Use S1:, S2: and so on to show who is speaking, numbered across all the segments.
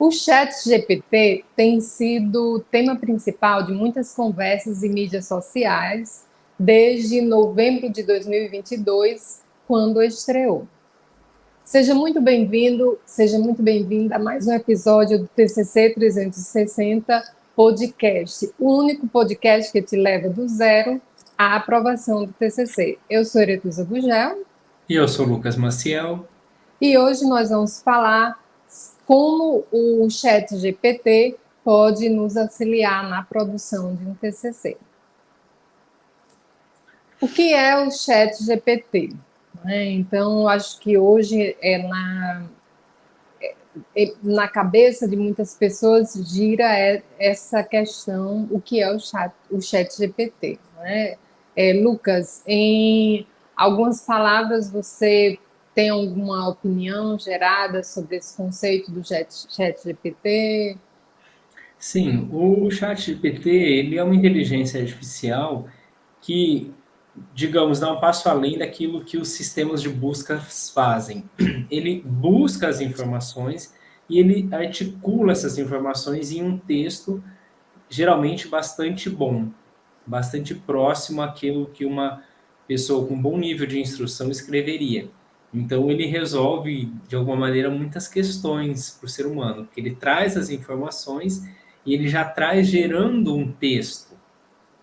S1: O chat GPT tem sido o tema principal de muitas conversas em mídias sociais desde novembro de 2022, quando estreou. Seja muito bem-vindo, seja muito bem-vinda a mais um episódio do TCC 360 Podcast, o único podcast que te leva do zero à aprovação do TCC. Eu sou Eretusa Gugel.
S2: E eu sou Lucas Maciel.
S1: E hoje nós vamos falar como o chat GPT pode nos auxiliar na produção de um TCC. O que é o chat GPT? Então, acho que hoje na cabeça de muitas pessoas gira essa questão, o que é o chat GPT. Lucas, em algumas palavras, você tem alguma opinião gerada sobre esse conceito do chat GPT?
S2: Sim, o ChatGPT, ele é uma inteligência artificial que, digamos, dá um passo além daquilo que os sistemas de busca fazem. Ele busca as informações e ele articula essas informações em um texto geralmente bastante bom, bastante próximo àquilo que uma pessoa com bom nível de instrução escreveria. Então, ele resolve, de alguma maneira, muitas questões para o ser humano, porque ele traz as informações e ele já traz gerando um texto,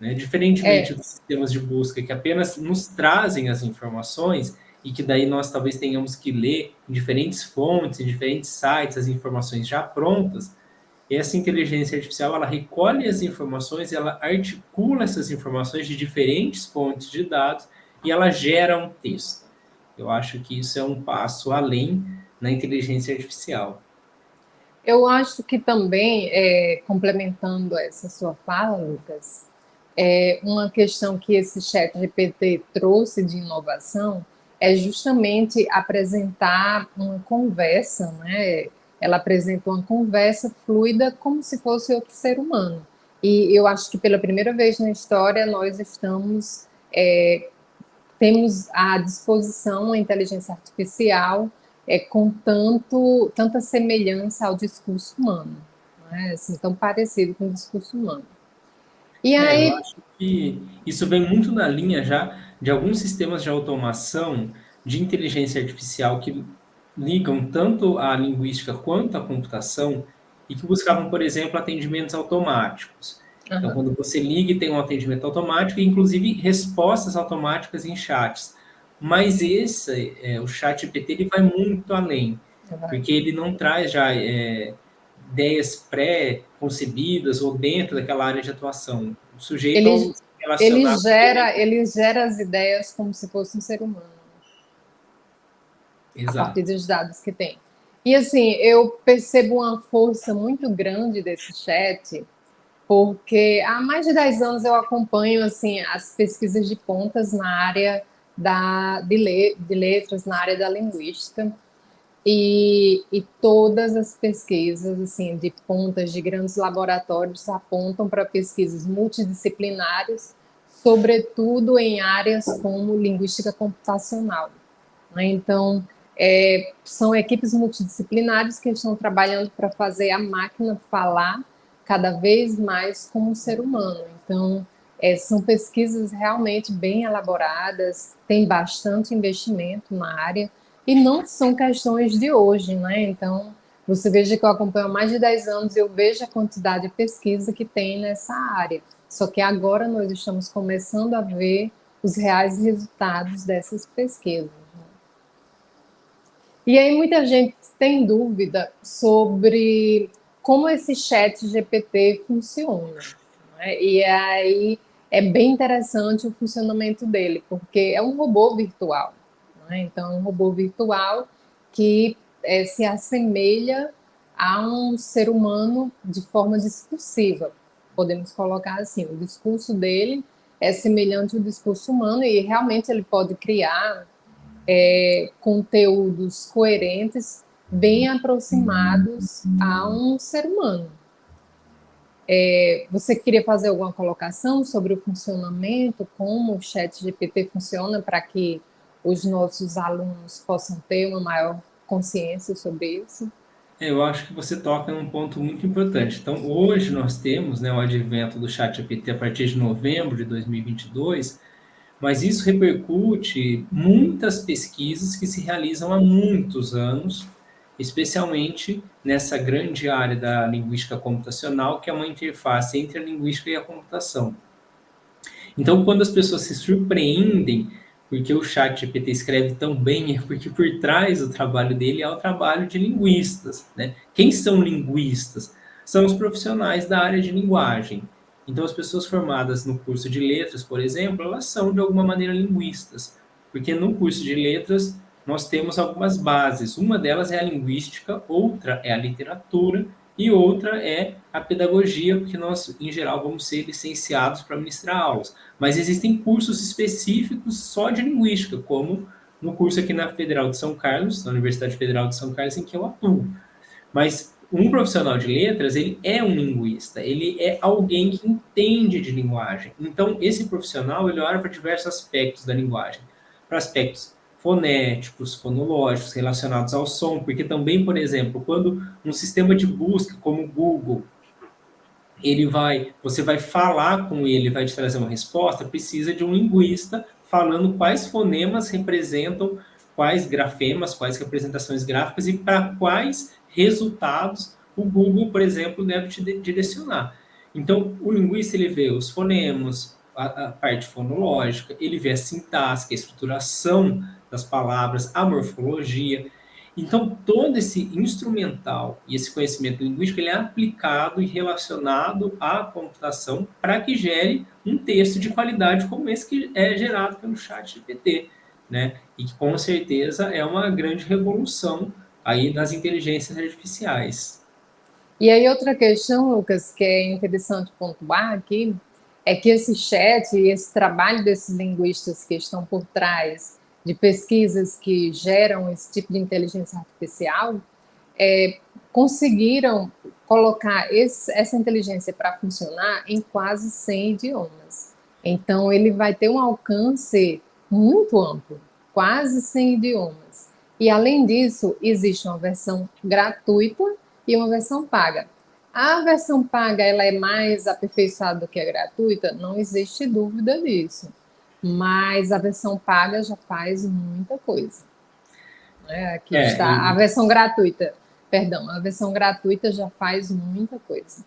S2: né? Diferentemente
S1: É,
S2: dos sistemas de busca, que apenas nos trazem as informações e que daí nós talvez tenhamos que ler em diferentes fontes, em diferentes sites, as informações já prontas. Essa inteligência artificial, ela recolhe as informações, ela articula essas informações de diferentes fontes de dados e ela gera um texto. Eu acho que isso é um passo além na inteligência artificial.
S1: eu acho que também, complementando essa sua fala, Lucas, uma questão que esse chat GPT trouxe de inovação é justamente apresentar uma conversa, né? Ela apresenta uma conversa fluida como se fosse outro ser humano. E eu acho que pela primeira vez na história nós temos à disposição a inteligência artificial com tanta semelhança ao discurso humano, né? Assim, tão parecido com o discurso humano. E
S2: Eu
S1: aí,
S2: acho que isso vem muito na linha já de alguns sistemas de automação de inteligência artificial que ligam tanto à linguística quanto à computação e que buscavam, por exemplo, atendimentos automáticos. Então,
S1: uhum,
S2: quando você liga e tem um atendimento automático, e inclusive respostas automáticas em chats. Mas o chat GPT, ele vai muito além, porque ele não traz já ideias pré-concebidas ou dentro daquela área de atuação. O sujeito, ao
S1: ele,
S2: se relacionar com ele,
S1: ele gera as ideias como se fosse um ser humano, a partir
S2: exato.
S1: dos dados que tem. E assim, eu percebo uma força muito grande desse chat, porque há mais de 10 anos eu acompanho assim as pesquisas de pontas na área de letras, na área da linguística. E todas as pesquisas assim de pontas de grandes laboratórios apontam para pesquisas multidisciplinares, sobretudo em áreas como linguística computacional. Né? Então, são equipes multidisciplinares que estão trabalhando para fazer a máquina falar cada vez mais como um ser humano. Então, são pesquisas realmente bem elaboradas, tem bastante investimento na área e não são questões de hoje, né? Então, você veja que eu acompanho há mais de 10 anos e eu vejo a quantidade de pesquisa que tem nessa área. Só que agora nós estamos começando a ver os reais resultados dessas pesquisas. E aí muita gente tem dúvida sobre como esse chat GPT funciona, né? E aí é bem interessante o funcionamento dele, porque é um robô virtual, né? Então é um robô virtual que se assemelha a um ser humano de forma discursiva, podemos colocar assim, o discurso dele é semelhante ao discurso humano e realmente ele pode criar conteúdos coerentes, bem aproximados a um ser humano. Você queria fazer alguma colocação sobre o funcionamento, como o chat GPT funciona, para que os nossos alunos possam ter uma maior consciência sobre isso?
S2: Eu acho que você toca num ponto muito importante. Então, hoje nós temos, né, o advento do ChatGPT a partir de novembro de 2022, mas isso repercute muitas pesquisas que se realizam há muitos anos, especialmente nessa grande área da linguística computacional, que é uma interface entre a linguística e a computação. Então, quando as pessoas se surpreendem porque o chat GPT escreve tão bem, é porque por trás do trabalho dele é o trabalho de linguistas, né? Quem são linguistas? São os profissionais da área de linguagem. Então, as pessoas formadas no curso de letras, por exemplo, elas são de alguma maneira linguistas, porque no curso de letras nós temos algumas bases. Uma delas é a linguística, outra é a literatura e outra é a pedagogia, porque nós, em geral, vamos ser licenciados para ministrar aulas. Mas existem cursos específicos só de linguística, como no curso aqui na Federal de São Carlos, na Universidade Federal de São Carlos, em que eu atuo. Mas um profissional de letras, ele é um linguista, ele é alguém que entende de linguagem. Então, esse profissional, ele olha para diversos aspectos da linguagem, para aspectos fonéticos, fonológicos, relacionados ao som, porque também, por exemplo, quando um sistema de busca como o Google, você vai falar com ele, vai te trazer uma resposta, precisa de um linguista falando quais fonemas representam quais grafemas, quais representações gráficas e para quais resultados o Google, por exemplo, deve te direcionar. Então, o linguista ele vê os fonemas, a parte fonológica, ele vê a sintaxe, a estruturação das palavras, a morfologia. Então, todo esse instrumental e esse conhecimento linguístico ele é aplicado e relacionado à computação para que gere um texto de qualidade como esse que é gerado pelo chat GPT, né? E que com certeza é uma grande revolução aí das inteligências artificiais.
S1: E aí, outra questão, Lucas, que é interessante pontuar aqui, é que esse chat e esse trabalho desses linguistas que estão por trás de pesquisas que geram esse tipo de inteligência artificial, conseguiram colocar essa inteligência para funcionar em quase 100 idiomas. Então, ele vai ter um alcance muito amplo, quase 100 idiomas. E, além disso, existe uma versão gratuita e uma versão paga. A versão paga ela é mais aperfeiçoada do que a gratuita? Não existe dúvida disso. Mas a versão paga já faz muita coisa. Aqui
S2: É,
S1: está a
S2: e,
S1: versão gratuita. Perdão, a versão gratuita já faz muita coisa.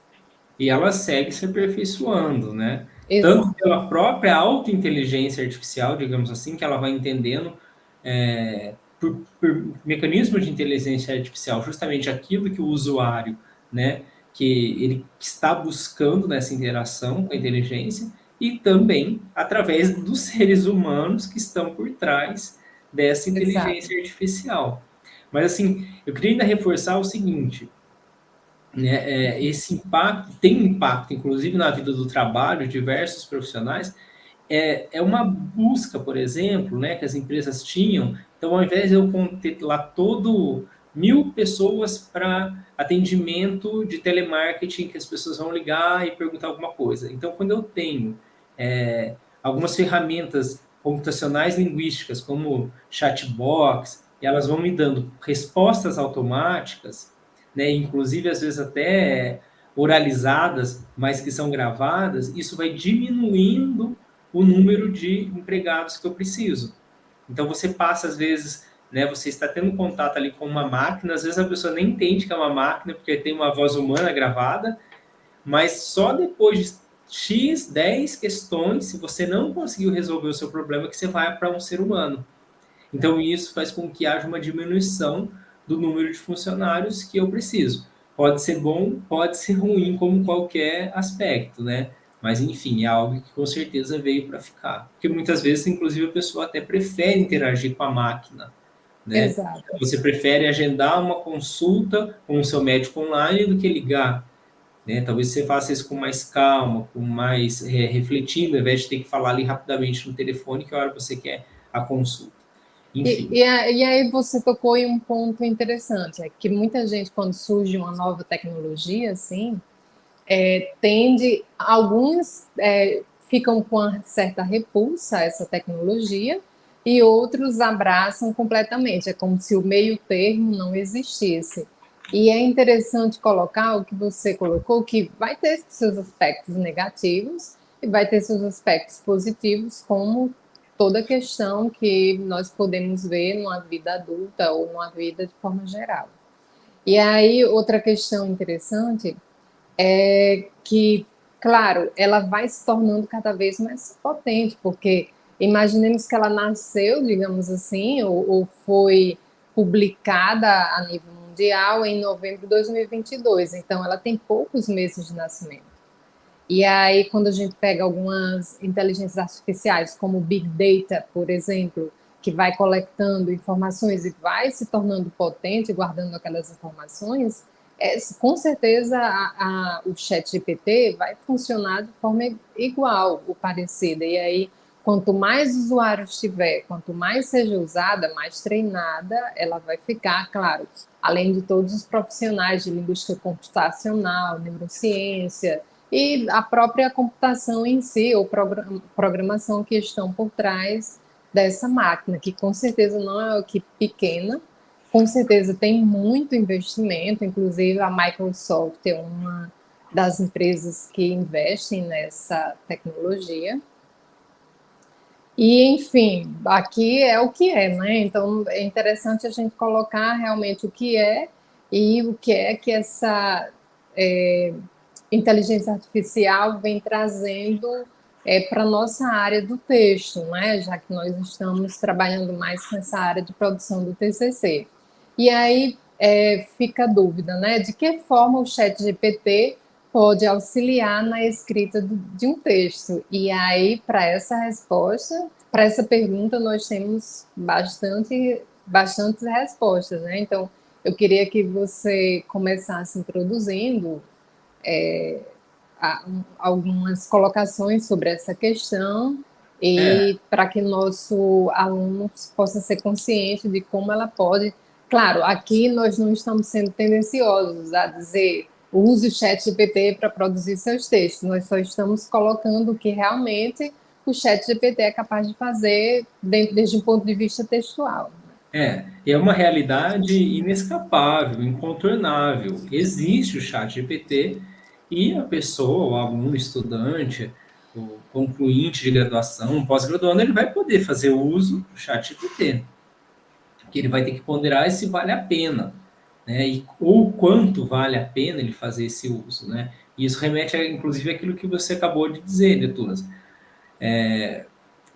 S2: e ela segue se aperfeiçoando, né? Tanto
S1: Exato.
S2: pela própria autointeligência artificial, digamos assim, que ela vai entendendo por mecanismos de inteligência artificial, justamente aquilo que o usuário, né, que ele está buscando nessa interação com a inteligência, e também através dos seres humanos que estão por trás dessa
S1: Exato.
S2: inteligência artificial. Mas assim, eu queria ainda reforçar o seguinte, né, esse impacto tem um impacto, inclusive na vida do trabalho, diversos profissionais, é uma busca, por exemplo, né, que as empresas tinham. Então, ao invés de eu ter lá todo 1.000 pessoas para atendimento de telemarketing, que as pessoas vão ligar e perguntar alguma coisa. Então, quando eu tenho algumas ferramentas computacionais linguísticas, como chatbox, e elas vão me dando respostas automáticas, né, inclusive às vezes até oralizadas, mas que são gravadas, isso vai diminuindo o número de empregados que eu preciso. Então você passa, às vezes, né, você está tendo contato ali com uma máquina, às vezes a pessoa nem entende que é uma máquina, porque tem uma voz humana gravada, mas só depois de X, 10 questões, se você não conseguiu resolver o seu problema, que você vai para um ser humano. Então, isso faz com que haja uma diminuição do número de funcionários que eu preciso. Pode ser bom, pode ser ruim, como qualquer aspecto, né? Mas, enfim, é algo que com certeza veio para ficar. Porque muitas vezes, inclusive, a pessoa até prefere interagir com a máquina, né?
S1: Exato.
S2: Você prefere agendar uma consulta com o seu médico online do que ligar, né? Talvez você faça isso com mais calma, com mais refletindo, ao invés de ter que falar ali rapidamente no telefone que hora você quer a consulta.
S1: E,
S2: Enfim.
S1: e, e aí você tocou em um ponto interessante, é que muita gente, quando surge uma nova tecnologia, assim, alguns ficam com uma certa repulsa a essa tecnologia e outros abraçam completamente. É como se o meio termo não existisse. E é interessante colocar o que você colocou, que vai ter seus aspectos negativos e vai ter seus aspectos positivos, como toda questão que nós podemos ver numa vida adulta ou numa vida de forma geral. E aí, outra questão interessante é que, claro, ela vai se tornando cada vez mais potente, porque imaginemos que ela nasceu, digamos assim, ou foi publicada a nível mundial em novembro de 2022, então ela tem poucos meses de nascimento. E aí, quando a gente pega algumas inteligências artificiais, como o Big Data, por exemplo, que vai coletando informações e vai se tornando potente, guardando aquelas informações, com certeza o chat GPT vai funcionar de forma igual, ou parecida. E aí, quanto mais usuários tiver, quanto mais seja usada, mais treinada ela vai ficar, claro, além de todos os profissionais de linguística computacional, neurociência, e a própria computação em si, ou programação que estão por trás dessa máquina, que com certeza não é uma equipe pequena, com certeza tem muito investimento, inclusive a Microsoft é uma das empresas que investem nessa tecnologia. E, enfim, aqui é o que é, né? Então é interessante a gente colocar realmente o que é e o que é que essa inteligência artificial vem trazendo para a nossa área do texto, né? Já que nós estamos trabalhando mais com essa área de produção do TCC. E aí fica a dúvida, né? De que forma o chat GPT pode auxiliar na escrita de um texto? E aí, para essa resposta, para essa pergunta, nós temos bastantes respostas, né? Então, eu queria que você começasse introduzindo algumas colocações sobre essa questão
S2: É,
S1: e para que nosso aluno possa ser consciente de como ela pode. Claro, aqui nós não estamos sendo tendenciosos a dizer use o chat GPT para produzir seus textos, nós só estamos colocando o que realmente o chat GPT é capaz de fazer desde um ponto de vista textual.
S2: é uma realidade inescapável, incontornável. Existe o chat GPT e a pessoa, o aluno, o estudante, o concluinte de graduação, pós-graduando, ele vai poder fazer uso do chat GPT, que ele vai ter que ponderar se vale a pena, né? Ou quanto vale a pena ele fazer esse uso, né? E isso remete, inclusive, àquilo que você acabou de dizer, Netunas.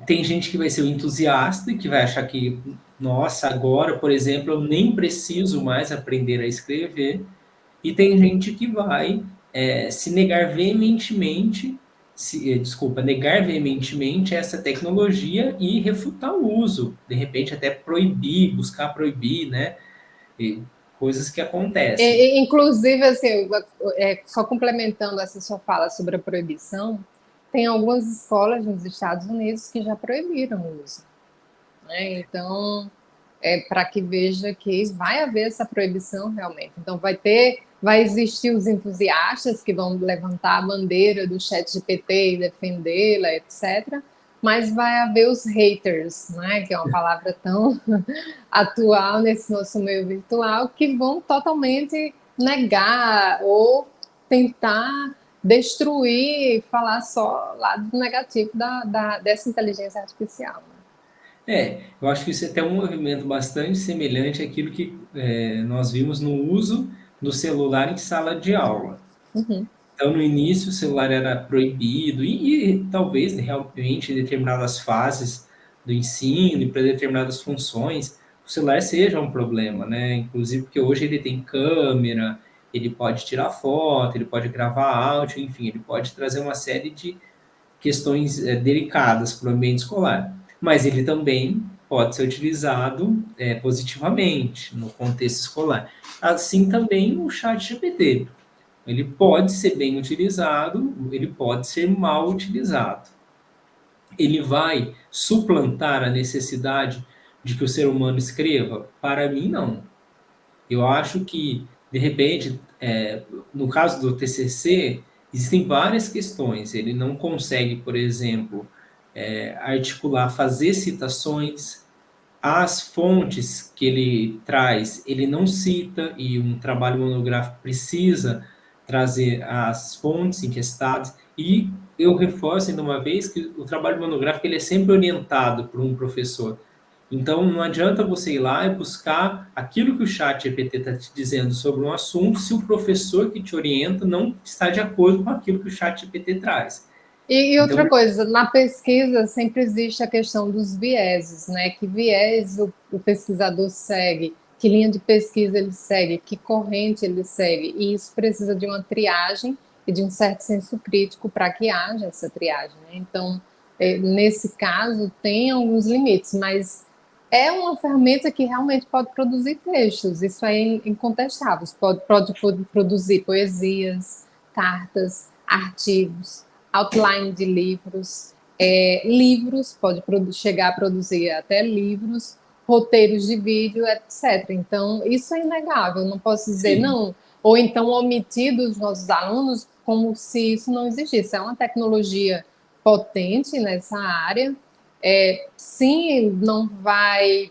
S2: Tem gente que vai ser o entusiasta, que vai achar que, nossa, agora, por exemplo, eu nem preciso mais aprender a escrever. E tem gente que vai se negar veementemente, desculpa, negar veementemente essa tecnologia e refutar o uso. De repente, até proibir, buscar proibir, né? E coisas que acontecem.
S1: Inclusive, assim, só complementando essa sua fala sobre a proibição, tem algumas escolas nos Estados Unidos que já proibiram o uso, né? Então, para que veja que vai haver essa proibição realmente. Então, vai existir os entusiastas que vão levantar a bandeira do chat GPT e defendê-la, etc. Mas vai haver os haters, né? Que é uma palavra tão atual nesse nosso meio virtual, que vão totalmente negar ou tentar destruir, falar só lado negativo dessa inteligência artificial.
S2: Eu acho que isso é até um movimento bastante semelhante àquilo que nós vimos no uso do celular em sala de aula.
S1: Uhum.
S2: Então, no início, o celular era proibido e talvez realmente em determinadas fases do ensino e para determinadas funções, o celular seja um problema, né? Inclusive porque hoje ele tem câmera, ele pode tirar foto, ele pode gravar áudio, enfim, ele pode trazer uma série de questões delicadas para o ambiente escolar. Mas ele também pode ser utilizado positivamente no contexto escolar. Assim também o chat GPT. Ele pode ser bem utilizado, ele pode ser mal utilizado. Ele vai suplantar a necessidade de que o ser humano escreva? Para mim, não. Eu acho que, de repente, no caso do TCC, existem várias questões. Ele não consegue, por exemplo, articular, fazer citações, As fontes que ele traz, ele não cita, e um trabalho monográfico precisa trazer as fontes enquestadas, e eu reforço ainda uma vez que o trabalho monográfico ele é sempre orientado por um professor. Então, não adianta você ir lá e buscar aquilo que o chat GPT está te dizendo sobre um assunto se o professor que te orienta não está de acordo com aquilo que o chat GPT traz.
S1: E outra
S2: Então,
S1: coisa, na pesquisa sempre existe a questão dos vieses, né? Que viés o pesquisador segue, que linha de pesquisa ele segue, que corrente ele segue. E isso precisa de uma triagem e de um certo senso crítico para que haja essa triagem, né? Então, nesse caso, tem alguns limites, mas é uma ferramenta que realmente pode produzir textos, isso é incontestável. Pode produzir poesias, cartas, artigos, outline de livros, livros, pode chegar a produzir até livros, roteiros de vídeo, etc. Então, isso é inegável, não posso dizer
S2: sim,
S1: não. Ou então omitir dos nossos alunos como se isso não existisse. É uma tecnologia potente nessa área. Sim, não vai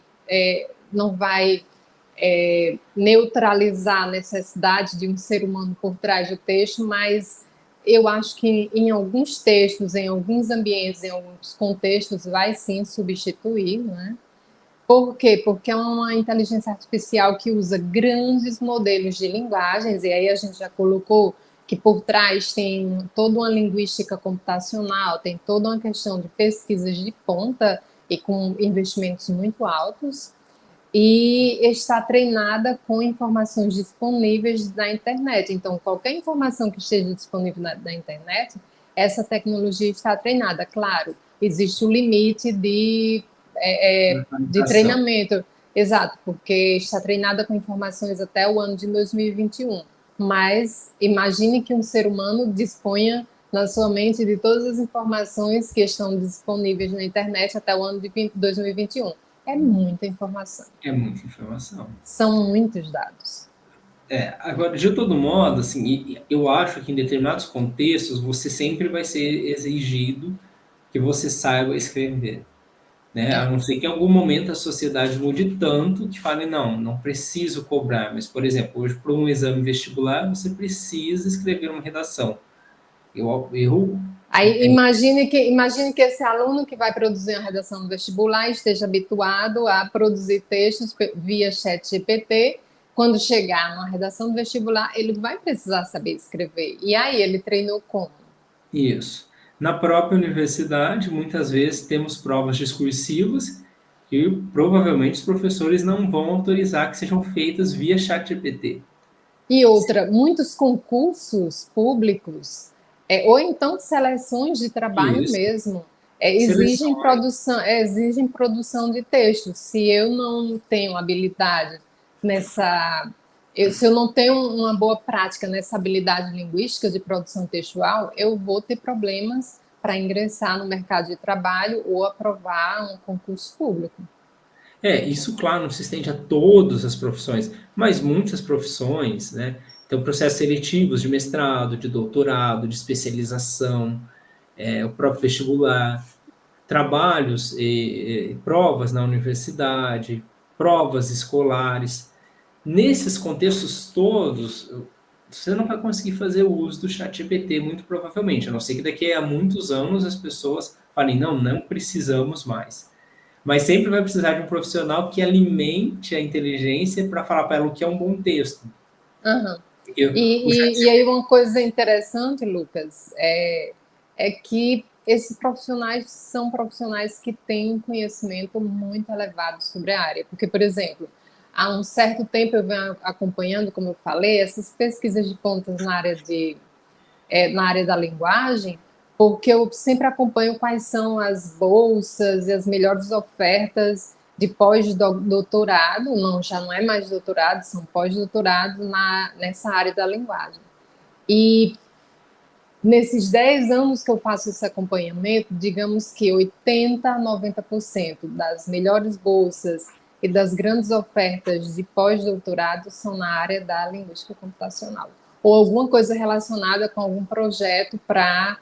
S1: neutralizar a necessidade de um ser humano por trás do texto, mas eu acho que em alguns textos, em alguns ambientes, em alguns contextos, vai sim substituir, né? Por quê? Porque é uma inteligência artificial que usa grandes modelos de linguagens, e aí a gente já colocou que por trás tem toda uma linguística computacional, tem toda uma questão de pesquisas de ponta e com investimentos muito altos, e está treinada com informações disponíveis na internet. Então, qualquer informação que esteja disponível na internet, essa tecnologia está treinada. Claro, existe o limite de
S2: atualização.
S1: treinamento, exato, porque está treinada com informações até o ano de 2021. Mas imagine que um ser humano disponha na sua mente de todas as informações que estão disponíveis na internet até o ano de 2021. É muita informação.
S2: É muita informação.
S1: São muitos dados.
S2: Agora, de todo modo, assim, eu acho que em determinados contextos você sempre vai ser exigido que você saiba escrever, né? A
S1: É.
S2: não ser que em algum momento a sociedade mude tanto que fale, não, não preciso cobrar. Mas, por exemplo, hoje para um exame vestibular você precisa escrever uma redação. Eu
S1: Aí imagine que esse aluno que vai produzir a redação do vestibular esteja habituado a produzir textos via chat GPT. Quando chegar na redação do vestibular, ele vai precisar saber escrever. E aí ele treinou como?
S2: Isso. Na própria universidade, muitas vezes temos provas discursivas que provavelmente os professores não vão autorizar que sejam feitas via ChatGPT.
S1: E outra, muitos concursos públicos, ou então seleções de trabalho
S2: Isso.
S1: mesmo,
S2: Seleções.
S1: exigem produção de texto. Se eu não tenho habilidade nessa, se eu não tenho uma boa prática nessa habilidade linguística de produção textual, eu vou ter problemas para ingressar no mercado de trabalho ou aprovar um concurso público.
S2: Isso, claro, não se estende a todas as profissões, mas muitas profissões, né? Então, processos seletivos de mestrado, de doutorado, de especialização, o próprio vestibular, trabalhos e provas na universidade, provas escolares. Nesses contextos todos, você não vai conseguir fazer o uso do chat GPT, muito provavelmente, a não ser que daqui a muitos anos as pessoas falem, não, não precisamos mais. Mas sempre vai precisar de um profissional que alimente a inteligência para falar para ela o que é um bom texto.
S1: Aham.
S2: Porque o chat
S1: E aí uma coisa interessante, Lucas, é que esses profissionais são profissionais que têm um conhecimento muito elevado sobre a área. Porque, por exemplo, há um certo tempo eu venho acompanhando, como eu falei, essas pesquisas de pontas na área da linguagem, porque eu sempre acompanho quais são as bolsas e as melhores ofertas de pós-doutorado, não, já não é mais doutorado, são pós-doutorado nessa área da linguagem. E nesses 10 anos que eu faço esse acompanhamento, digamos que 80 a 90% das melhores bolsas e das grandes ofertas de pós-doutorado são na área da linguística computacional. Ou alguma coisa relacionada com algum projeto para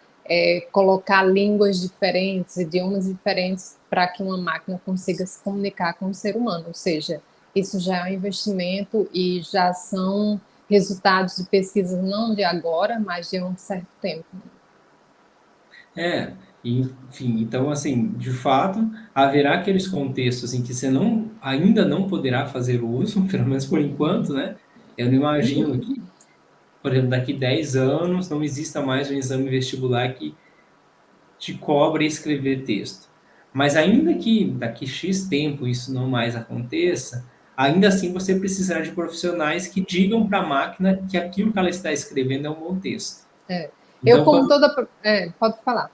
S1: colocar línguas diferentes, idiomas diferentes, para que uma máquina consiga se comunicar com o ser humano. Ou seja, isso já é um investimento e já são resultados de pesquisas não de agora, mas de um certo tempo.
S2: É, enfim, então, assim, de fato, haverá aqueles contextos em que você ainda não poderá fazer o uso, pelo menos por enquanto, né? Eu não imagino que, por exemplo, daqui 10 anos não exista mais um exame vestibular que te cobre escrever texto. Mas ainda que daqui X tempo isso não mais aconteça, ainda assim você precisará de profissionais que digam para a máquina que aquilo que ela está escrevendo é um bom texto.
S1: Eu,
S2: Então,
S1: como toda. Pode falar.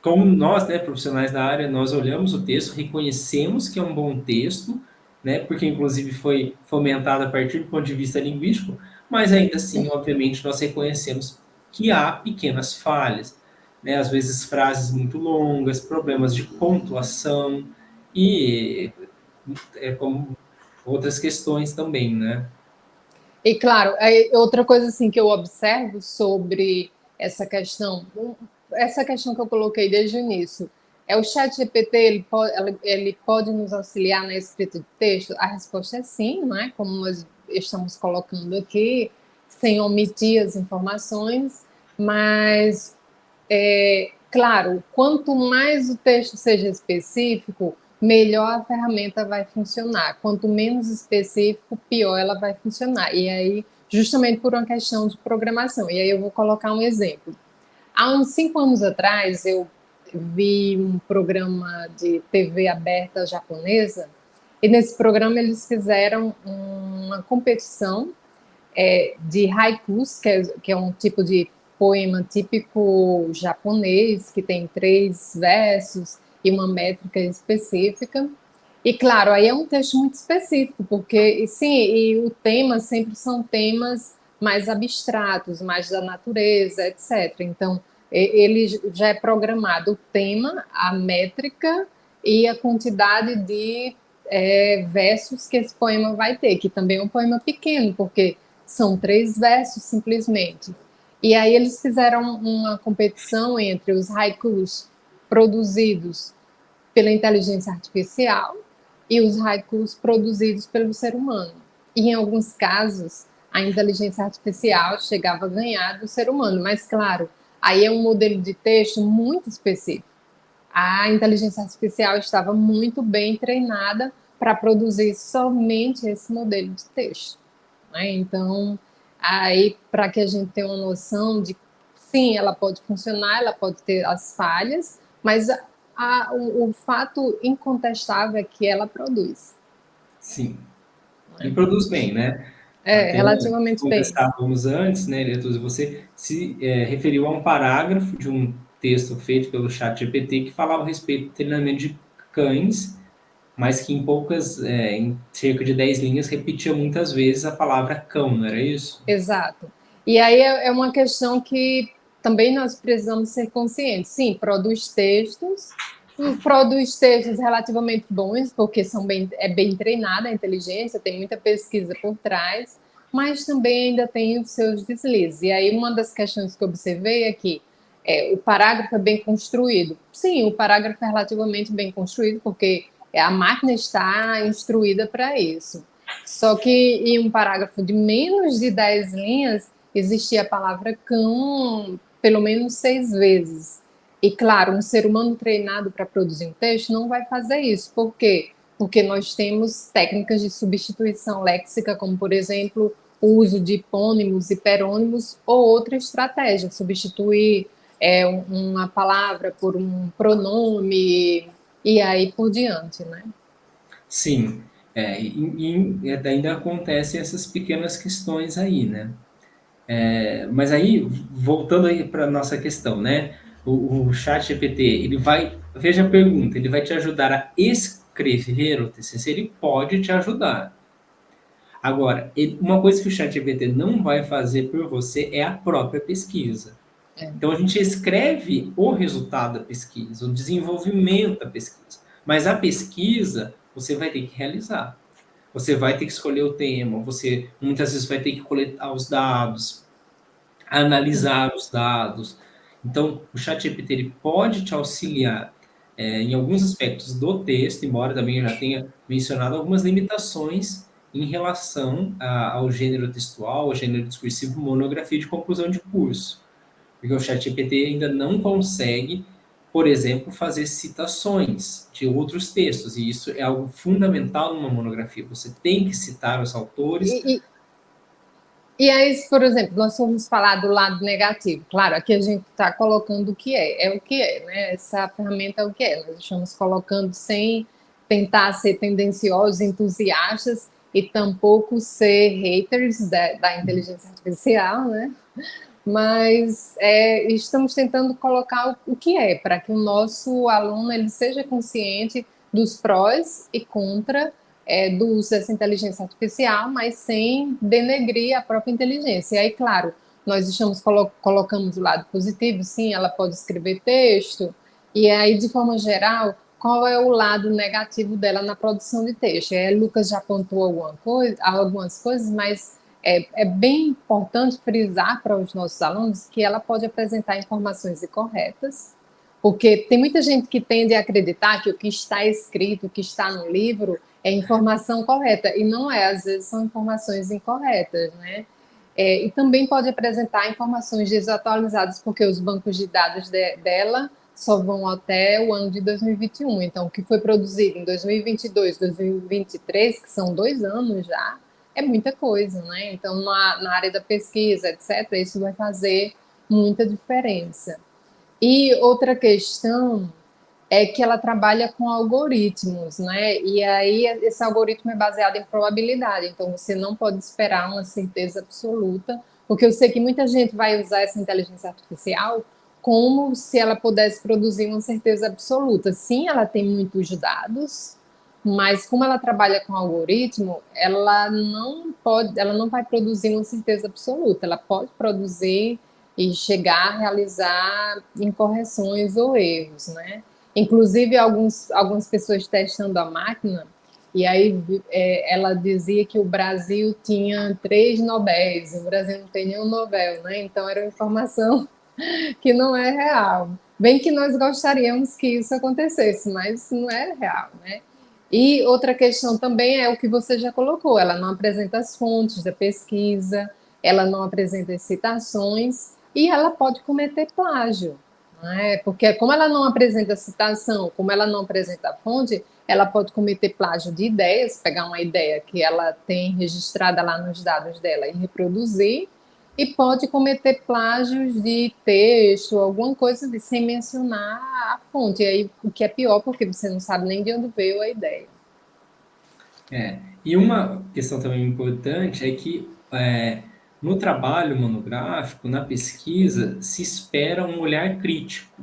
S2: como nós, né, profissionais da área, nós olhamos o texto, reconhecemos que é um bom texto, né, porque inclusive foi fomentado a partir do ponto de vista linguístico, mas ainda assim, obviamente, nós reconhecemos que há pequenas falhas, né, às vezes frases muito longas, problemas de pontuação e como outras questões também, né?
S1: E claro, outra coisa assim que eu observo sobre essa questão que eu coloquei desde o início, é o chat GPT, ele pode nos auxiliar na escrita de texto? A resposta é sim, não é? Como nós estamos colocando aqui, sem omitir as informações, mas claro, quanto mais o texto seja específico, melhor a ferramenta vai funcionar. Quanto menos específico, pior ela vai funcionar. E aí, justamente por uma questão de programação. E aí eu vou colocar um exemplo. Há uns 5 anos atrás, eu vi um programa de TV aberta japonesa, e nesse programa eles fizeram uma competição de haikus, que é um tipo de poema típico japonês, que tem 3 versos e uma métrica específica. E claro, aí é um texto muito específico, porque sim, e o tema sempre são temas mais abstratos, mais da natureza, etc. Então, ele já é programado o tema, a métrica e a quantidade de versos que esse poema vai ter, que também é um poema pequeno, porque são 3 versos simplesmente. E aí eles fizeram uma competição entre os haikus produzidos pela inteligência artificial e os haikus produzidos pelo ser humano. E em alguns casos, a inteligência artificial chegava a ganhar do ser humano, mas claro, aí é um modelo de texto muito específico. A inteligência artificial estava muito bem treinada para produzir somente esse modelo de texto. Né? Então, aí, para que a gente tenha uma noção de, sim, ela pode funcionar, ela pode ter as falhas, mas o fato incontestável é que ela produz.
S2: Sim. E produz bem, né? Até
S1: Relativamente bem.
S2: conversávamos antes, né, Letuza, você se referiu a um parágrafo de um texto feito pelo chat GPT que falava a respeito do treinamento de cães, mas que em cerca de 10 linhas, repetia muitas vezes a palavra cão, não era isso?
S1: Exato. E aí é uma questão que também nós precisamos ser conscientes. Sim, produz textos relativamente bons, porque é bem treinada a inteligência, tem muita pesquisa por trás, mas também ainda tem os seus deslizes. E aí uma das questões que eu observei é que o parágrafo é bem construído. Sim, o parágrafo é relativamente bem construído, porque a máquina está instruída para isso. Só que em um parágrafo de menos de 10 linhas, existia a palavra cão pelo menos 6 vezes. E claro, um ser humano treinado para produzir um texto não vai fazer isso. Por quê? Porque nós temos técnicas de substituição léxica, como por exemplo, o uso de hipônimos e perônimos, ou outra estratégia, substituir uma palavra por um pronome e aí por diante, né?
S2: Sim, e ainda acontecem essas pequenas questões aí, né? Mas aí, voltando aí para a nossa questão, né? O chat GPT, veja a pergunta, ele vai te ajudar a escrever o TCC? Ele pode te ajudar. Agora, uma coisa que o chat GPT não vai fazer por você é a própria pesquisa. Então, a gente escreve o resultado da pesquisa, o desenvolvimento da pesquisa. Mas a pesquisa, você vai ter que realizar. Você vai ter que escolher o tema, você muitas vezes vai ter que coletar os dados, analisar os dados. Então, o ChatGPT ele pode te auxiliar em alguns aspectos do texto, embora também eu já tenha mencionado algumas limitações em relação ao gênero textual, ao gênero discursivo, monografia de conclusão de curso. Porque o ChatGPT ainda não consegue, por exemplo, fazer citações de outros textos, e isso é algo fundamental numa monografia. Você tem que citar os autores.
S1: E, e aí, por exemplo, nós vamos falar do lado negativo. Claro, aqui a gente está colocando o que é o que é, né? Essa ferramenta é o que é. Nós estamos colocando sem tentar ser tendenciosos, entusiastas e tampouco ser haters da inteligência artificial, né? Mas estamos tentando colocar o que é, para que o nosso aluno ele seja consciente dos prós e contra do uso dessa inteligência artificial, mas sem denegrir a própria inteligência. E aí, claro, nós estamos colocamos o lado positivo, sim, ela pode escrever texto, e aí, de forma geral, qual é o lado negativo dela na produção de texto? Lucas já apontou algumas coisas, mas é bem importante frisar para os nossos alunos que ela pode apresentar informações incorretas, porque tem muita gente que tende a acreditar que o que está escrito, o que está no livro, é informação correta, e não é, às vezes são informações incorretas, né? E também pode apresentar informações desatualizadas, porque os bancos de dados dela só vão até o ano de 2021. Então, o que foi produzido em 2022, 2023, que são 2 anos já, é muita coisa, né? Então, na área da pesquisa, etc., isso vai fazer muita diferença. E outra questão é que ela trabalha com algoritmos, né? E aí esse algoritmo é baseado em probabilidade, então você não pode esperar uma certeza absoluta, porque eu sei que muita gente vai usar essa inteligência artificial como se ela pudesse produzir uma certeza absoluta. Sim, ela tem muitos dados, mas como ela trabalha com algoritmo, ela não vai produzir uma certeza absoluta. Ela pode produzir e chegar a realizar incorreções ou erros, né? Inclusive, algumas pessoas testando a máquina, e aí ela dizia que o Brasil tinha 3 Nobéis, o Brasil não tem nenhum Nobel, né? Então era uma informação que não é real. Bem que nós gostaríamos que isso acontecesse, mas não é real, né? E outra questão também é o que você já colocou, ela não apresenta as fontes da pesquisa, ela não apresenta as citações e ela pode cometer plágio, né? Porque como ela não apresenta citação, como ela não apresenta a fonte, ela pode cometer plágio de ideias, pegar uma ideia que ela tem registrada lá nos dados dela e reproduzir, e pode cometer plágios de texto, alguma coisa sem mencionar a fonte. E aí, o que é pior, porque você não sabe nem de onde veio a ideia.
S2: E uma questão também importante é que no trabalho monográfico, na pesquisa, se espera um olhar crítico.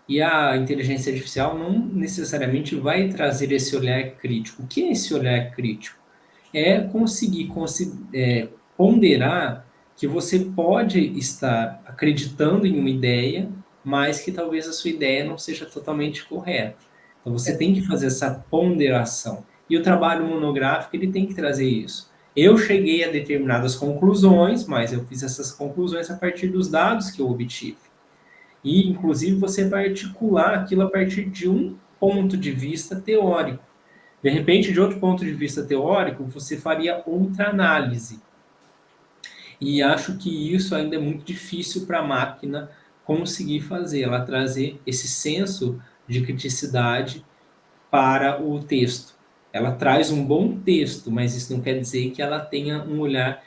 S2: E a inteligência artificial não necessariamente vai trazer esse olhar crítico. O que é esse olhar crítico? É conseguir ponderar que você pode estar acreditando em uma ideia, mas que talvez a sua ideia não seja totalmente correta. Então você tem que fazer essa ponderação. E o trabalho monográfico ele tem que trazer isso. Eu cheguei a determinadas conclusões, mas eu fiz essas conclusões a partir dos dados que eu obtive. E, inclusive, você vai articular aquilo a partir de um ponto de vista teórico. De repente, de outro ponto de vista teórico, você faria outra análise. E acho que isso ainda é muito difícil para a máquina conseguir fazer, ela trazer esse senso de criticidade para o texto. Ela traz um bom texto, mas isso não quer dizer que ela tenha um olhar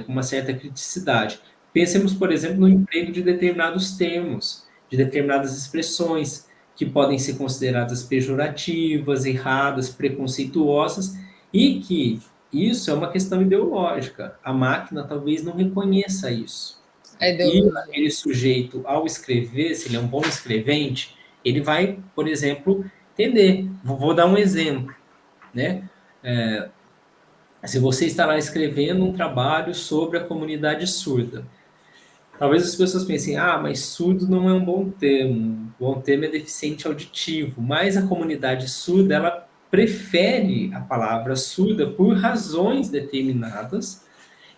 S2: com uma certa criticidade. Pensemos, por exemplo, no emprego de determinados termos, de determinadas expressões que podem ser consideradas pejorativas, erradas, preconceituosas, e que isso é uma questão ideológica. A máquina talvez não reconheça isso.
S1: A
S2: E
S1: ideologia.
S2: aquele sujeito, ao escrever, se ele é um bom escrevente, ele vai, por exemplo, entender. Vou dar um exemplo, né? Se você está lá escrevendo um trabalho sobre a comunidade surda, talvez as pessoas pensem, mas surdo não é um bom termo. Um bom termo é deficiente auditivo. Mas a comunidade surda, ela prefere a palavra surda por razões determinadas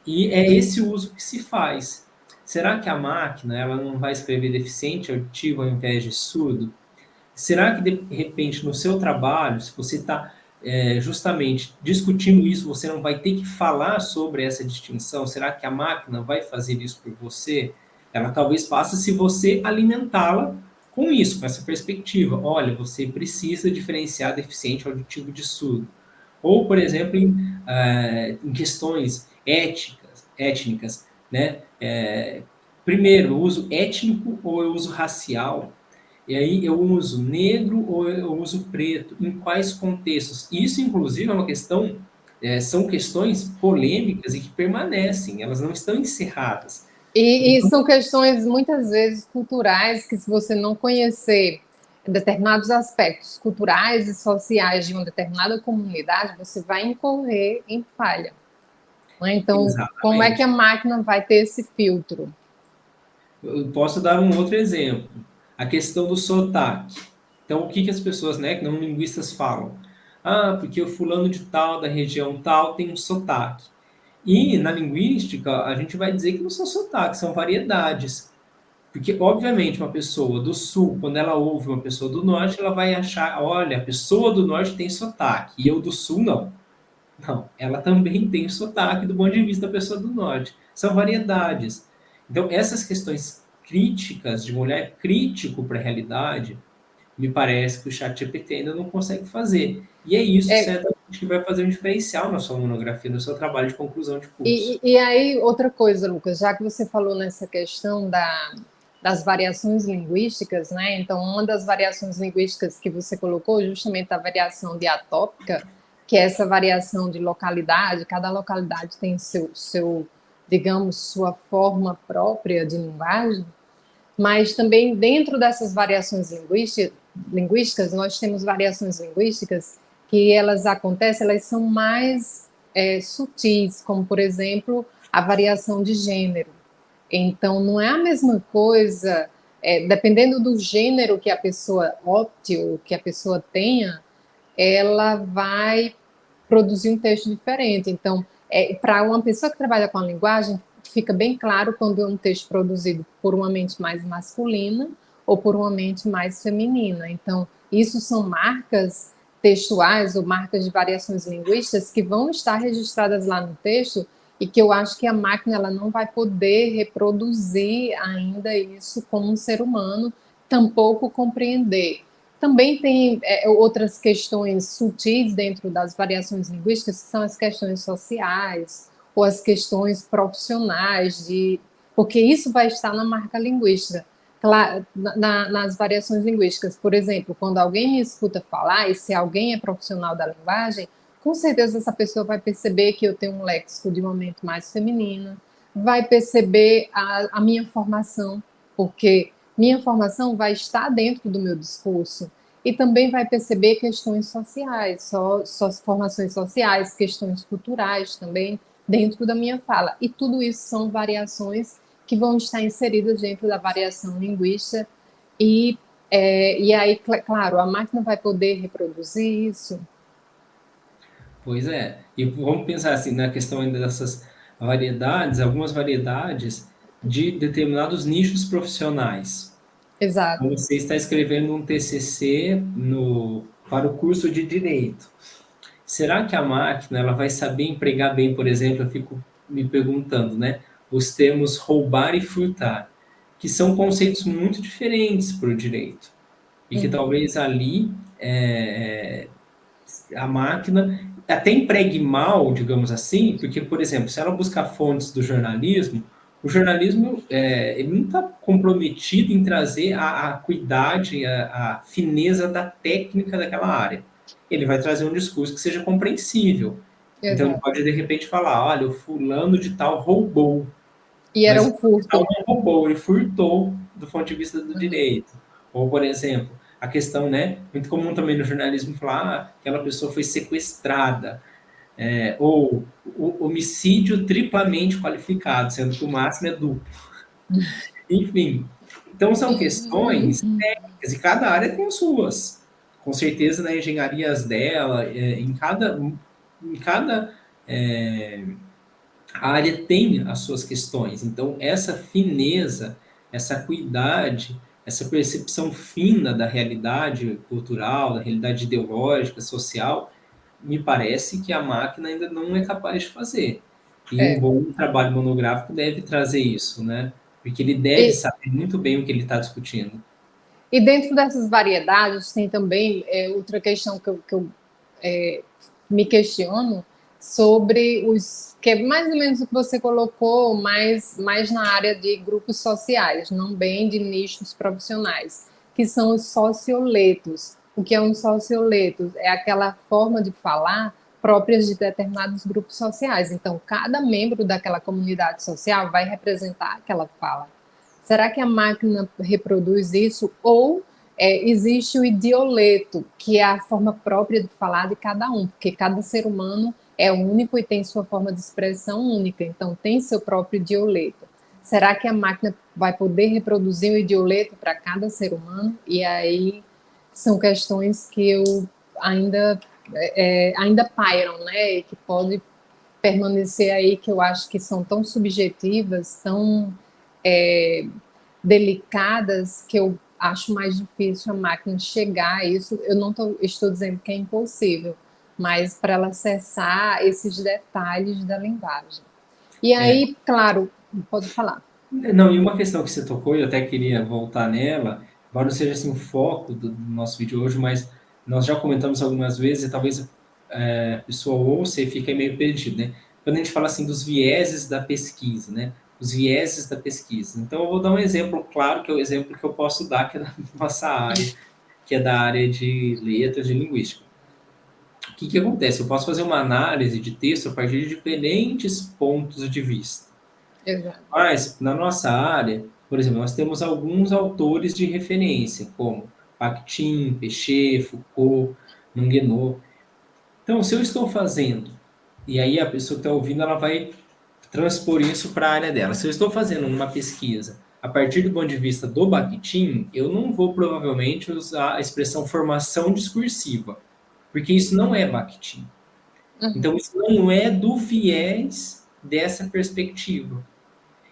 S2: e é esse o uso que se faz. Será que a máquina ela não vai escrever deficiente auditivo ao invés de surdo? Será que, de repente, no seu trabalho, se você está justamente discutindo isso, você não vai ter que falar sobre essa distinção? Será que a máquina vai fazer isso por você? Ela talvez faça se você alimentá-la com isso, com essa perspectiva. Olha, você precisa diferenciar deficiente auditivo de surdo. Ou, por exemplo, em questões étnicas, né? Primeiro, o uso étnico ou o uso racial? E aí eu uso negro ou eu uso preto? Em quais contextos? Isso, inclusive, é uma questão, são questões polêmicas e que permanecem, elas não estão encerradas.
S1: E são questões muitas vezes culturais que, se você não conhecer determinados aspectos culturais e sociais de uma determinada comunidade, você vai incorrer em falha. Né? Então, como é que
S2: Exatamente.
S1: a máquina vai ter esse filtro?
S2: Eu posso dar um outro exemplo. A questão do sotaque. Então, o que, que as pessoas, né, que não linguistas falam? Ah, porque o fulano de tal, da região tal, tem um sotaque. E na linguística, a gente vai dizer que não são sotaques, são variedades. Porque, obviamente, uma pessoa do sul, quando ela ouve uma pessoa do norte, ela vai achar, olha, a pessoa do norte tem sotaque, e eu do sul não. Não, ela também tem sotaque do ponto de vista da pessoa do norte. São variedades. Então, essas questões críticas, de um olhar crítico para a realidade, me parece que o ChatGPT ainda não consegue fazer. E é isso,
S1: É,
S2: certamente, que vai fazer um diferencial na sua monografia, no seu trabalho de conclusão de curso.
S1: e aí, outra coisa, Lucas, já que você falou nessa questão das variações linguísticas, né? Então, uma das variações linguísticas que você colocou, justamente a variação diatópica, que é essa variação de localidade, cada localidade tem digamos, sua forma própria de linguagem, mas também dentro dessas variações linguísticas, nós temos variações linguísticas que elas acontecem, elas são mais sutis, como, por exemplo, a variação de gênero. Então, não é a mesma coisa, dependendo do gênero que a pessoa opte ou que a pessoa tenha, ela vai produzir um texto diferente. Então, para uma pessoa que trabalha com a linguagem, fica bem claro quando é um texto produzido por uma mente mais masculina ou por uma mente mais feminina. Então, isso são marcas textuais ou marcas de variações linguísticas que vão estar registradas lá no texto e que eu acho que a máquina ela não vai poder reproduzir ainda isso como um ser humano, tampouco compreender. Também tem outras questões sutis dentro das variações linguísticas, que são as questões sociais ou as questões profissionais, porque isso vai estar na marca linguística. Nas variações linguísticas, por exemplo, quando alguém me escuta falar, e se alguém é profissional da linguagem, com certeza essa pessoa vai perceber que eu tenho um léxico de momento mais feminino, vai perceber a minha formação, porque minha formação vai estar dentro do meu discurso e também vai perceber questões sociais, só formações sociais, questões culturais também dentro da minha fala. E tudo isso são variações que vão estar inseridas dentro da variação linguística e aí, claro, a máquina vai poder reproduzir isso.
S2: Pois é. E vamos pensar assim, na questão ainda dessas variedades, algumas variedades de determinados nichos profissionais.
S1: Exato.
S2: Então, você está escrevendo um TCC para o curso de Direito. Será que a máquina ela vai saber empregar bem, por exemplo, eu fico me perguntando, né? Os termos roubar e furtar, que são conceitos muito diferentes para o direito. E que talvez ali a máquina até empregue mal, digamos assim, porque, por exemplo, se ela buscar fontes do jornalismo, o jornalismo ele não está comprometido em trazer a acuidade, a fineza da técnica daquela área. Ele vai trazer um discurso que seja compreensível. Então, ele
S1: Exato.
S2: pode, de repente, falar, olha, o fulano de tal roubou,
S1: E era
S2: mas
S1: um
S2: o tal
S1: furto.
S2: não roubou, ele furtou do ponto de vista do direito. Ou, por exemplo, a questão, né, muito comum também no jornalismo falar, aquela pessoa foi sequestrada, ou o homicídio triplamente qualificado, sendo que o máximo é duplo. Enfim, então são questões técnicas e cada área tem as suas. Com certeza na engenharia as dela, em cada a área tem as suas questões. Então, essa fineza, essa acuidade, essa percepção fina da realidade cultural, da realidade ideológica, social, me parece que a máquina ainda não é capaz de fazer. E um
S1: É.
S2: bom trabalho monográfico deve trazer isso, né? Porque ele deve
S1: E,
S2: saber muito bem o que ele está discutindo.
S1: e dentro dessas variedades tem também outra questão que eu me questiono sobre os que é mais ou menos o que você colocou, mais na área de grupos sociais, não bem de nichos profissionais, que são os socioletos. O que é um socioleto? É aquela forma de falar próprias de determinados grupos sociais. Então, cada membro daquela comunidade social vai representar aquela fala. Será que a máquina reproduz isso? Ou existe o idioleto, que é a forma própria de falar de cada um, porque cada ser humano é único e tem sua forma de expressão única, então tem seu próprio idioleto. Será que a máquina vai poder reproduzir o idioleto para cada ser humano? E aí são questões que eu ainda pairam, né? E que pode permanecer aí, que eu acho que são tão subjetivas, tão é, delicadas, que eu acho mais difícil a máquina chegar a isso. Eu não estou dizendo que é impossível, mas para ela acessar esses detalhes da linguagem. E
S2: É,
S1: aí, claro, pode falar.
S2: não, e uma questão que você tocou, e eu até queria voltar nela, embora não seja assim o foco do nosso vídeo hoje, mas nós já comentamos algumas vezes e talvez a pessoa ouça e fique meio perdido, né? Quando a gente fala assim dos vieses da pesquisa, né? Os vieses da pesquisa. Então, eu vou dar um exemplo claro, que é o exemplo que eu posso dar, que é da nossa área, que é da área de letras de linguística. O que acontece? Eu posso fazer uma análise de texto a partir de diferentes pontos de vista.
S1: Exato.
S2: Mas, na nossa área, por exemplo, nós temos alguns autores de referência, como Bakhtin, Péchet, Foucault, Manguenot. Então, se eu estou fazendo, e aí a pessoa que está ouvindo, ela vai transpor isso para a área dela. Se eu estou fazendo uma pesquisa a partir do ponto de vista do Bakhtin, eu não vou provavelmente usar a expressão formação discursiva, porque isso não é Bakhtin.
S1: Uhum.
S2: Então, isso não é do viés dessa perspectiva.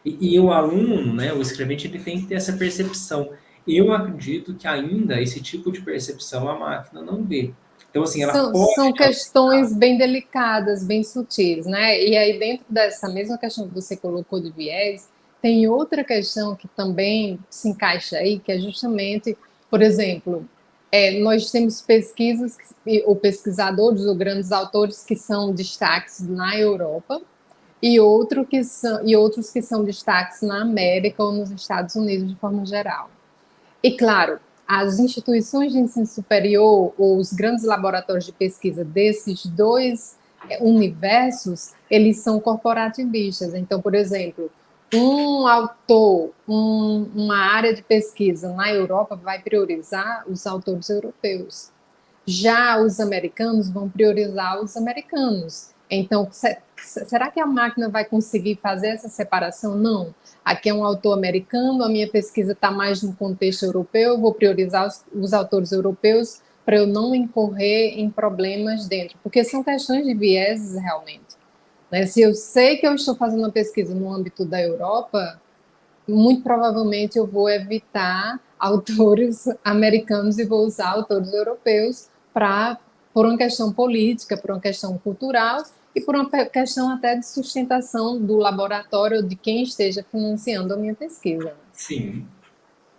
S2: E o aluno, né, o escrevente, ele tem que ter essa percepção. Eu acredito que ainda esse tipo de percepção a máquina não vê. Então, assim, ela
S1: São
S2: pode.
S1: questões bem delicadas, bem sutis, né? E aí, dentro dessa mesma questão que você colocou de viés, tem outra questão que também se encaixa aí, que é justamente, por exemplo, nós temos pesquisas ou pesquisadores ou grandes autores que são destaques na Europa e outros que são destaques na América ou nos Estados Unidos de forma geral. E, claro, as instituições de ensino superior ou os grandes laboratórios de pesquisa desses dois universos, eles são corporativistas. Então, por exemplo, um autor, uma área de pesquisa na Europa vai priorizar os autores europeus. Já os americanos vão priorizar os americanos. Então, será que a máquina vai conseguir fazer essa separação? Não. Aqui é um autor americano, a minha pesquisa está mais no contexto europeu, eu vou priorizar os autores europeus para eu não incorrer em problemas dentro, porque são questões de vieses realmente. Né? Se eu sei que eu estou fazendo uma pesquisa no âmbito da Europa, muito provavelmente eu vou evitar autores americanos e vou usar autores europeus para por uma questão política, por uma questão cultural e por uma questão até de sustentação do laboratório de quem esteja financiando a minha pesquisa.
S2: Sim,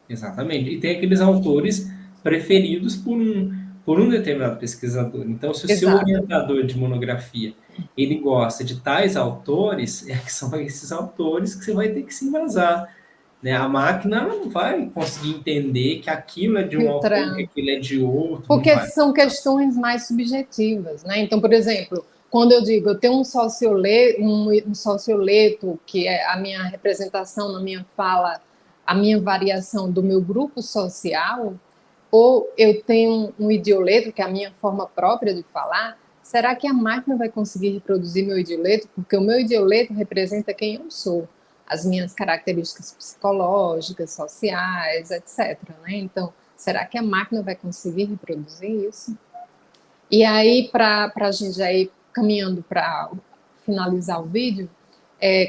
S2: exatamente. E tem aqueles autores preferidos por um determinado pesquisador. Então, se o seu
S1: Exato.
S2: orientador de monografia ele gosta de tais autores, são esses autores que você vai ter que se embasar. Né? A máquina não vai conseguir entender que aquilo é de um autor, que
S1: Filtrar.
S2: aquilo é de outro, não
S1: Porque
S2: vai.
S1: são questões mais subjetivas, né? Então, por exemplo, quando eu digo eu tenho um socioleto, que é a minha representação na minha fala, a minha variação do meu grupo social, ou eu tenho um idioleto, que é a minha forma própria de falar, será que a máquina vai conseguir reproduzir meu idioleto? Porque o meu idioleto representa quem eu sou, as minhas características psicológicas, sociais, etc. Né? Então, será que a máquina vai conseguir reproduzir isso? E aí, para a gente já ir caminhando para finalizar o vídeo,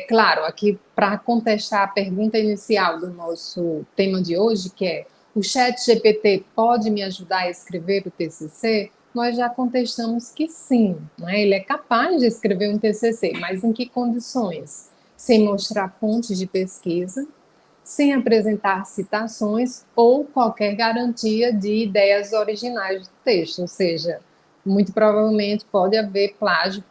S1: Claro, aqui para contestar a pergunta inicial do nosso tema de hoje, que é o chat GPT pode me ajudar a escrever o TCC? Nós já contestamos que sim, né? Ele é capaz de escrever um TCC, mas em que condições? Sem mostrar fontes de pesquisa, sem apresentar citações ou qualquer garantia de ideias originais do texto, ou seja, muito provavelmente pode haver plágio,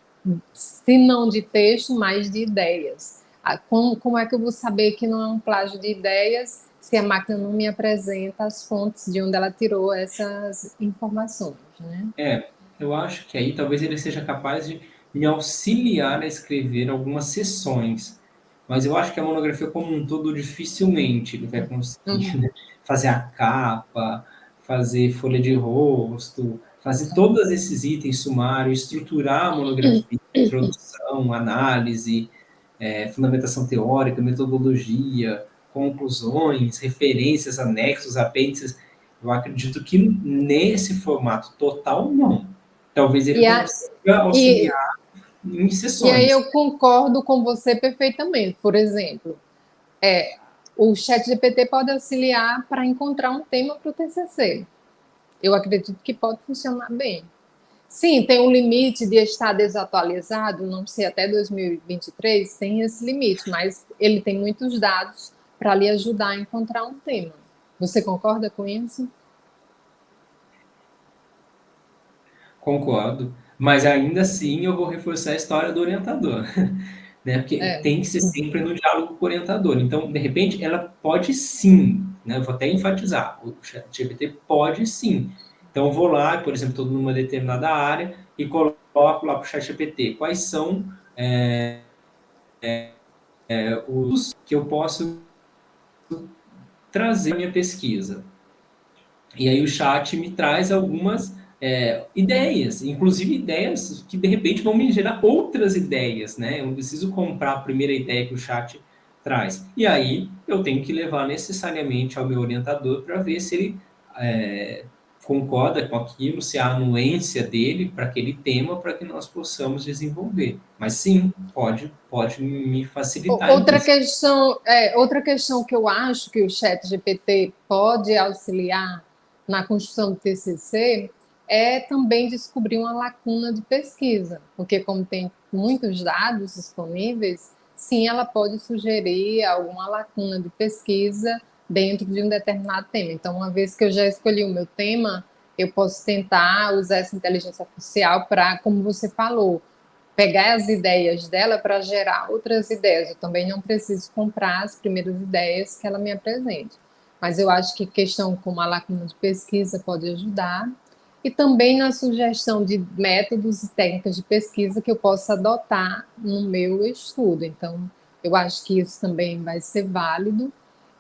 S1: se não de texto, mas de ideias. Como é que eu vou saber que não é um plágio de ideias se a máquina não me apresenta as fontes de onde ela tirou essas informações, né?
S2: Eu acho que aí talvez ele seja capaz de me auxiliar a escrever algumas seções, mas eu acho que a monografia como um todo dificilmente ele vai conseguir,
S1: Uhum.
S2: né, fazer a capa, fazer folha de rosto, fazer todos esses itens sumário, estruturar a monografia, introdução, análise, fundamentação teórica, metodologia, conclusões, referências, anexos, apêndices. Eu acredito que nesse formato total, não. Talvez ele
S1: E, a,
S2: consiga
S1: e,
S2: auxiliar em
S1: e aí
S2: sessões.
S1: eu concordo com você perfeitamente. Por exemplo, o chat GPT pode auxiliar para encontrar um tema para o TCC. Eu acredito que pode funcionar bem. Sim, tem um limite de estar desatualizado, não sei, até 2023 tem esse limite, mas ele tem muitos dados para lhe ajudar a encontrar um tema. Você concorda com isso?
S2: Concordo. Mas ainda assim eu vou reforçar a história do orientador. Né? Porque
S1: É.
S2: tem que ser sempre no diálogo com o orientador. Então, de repente, ela pode sim, né? Eu vou até enfatizar, o ChatGPT pode sim. Então, eu vou lá, por exemplo, estou numa determinada área e coloco lá para o ChatGPT quais são os que eu posso trazer a minha pesquisa. E aí o chat me traz algumas ideias, inclusive ideias que de repente vão me gerar outras ideias, né? Eu não preciso comprar a primeira ideia que o chat traz. E aí eu tenho que levar necessariamente ao meu orientador para ver se ele concorda com aquilo, se há anuência dele para aquele tema, para que nós possamos desenvolver. Mas sim, pode me facilitar nisso.
S1: Outra questão que eu acho que o chat GPT pode auxiliar na construção do TCC é também descobrir uma lacuna de pesquisa, porque como tem muitos dados disponíveis, sim, ela pode sugerir alguma lacuna de pesquisa dentro de um determinado tema. Então, uma vez que eu já escolhi o meu tema, eu posso tentar usar essa inteligência artificial para, como você falou, pegar as ideias dela para gerar outras ideias. Eu também não preciso comprar as primeiras ideias que ela me apresente. Mas eu acho que questão como a lacuna de pesquisa pode ajudar. E também na sugestão de métodos e técnicas de pesquisa que eu possa adotar no meu estudo. Então, eu acho que isso também vai ser válido.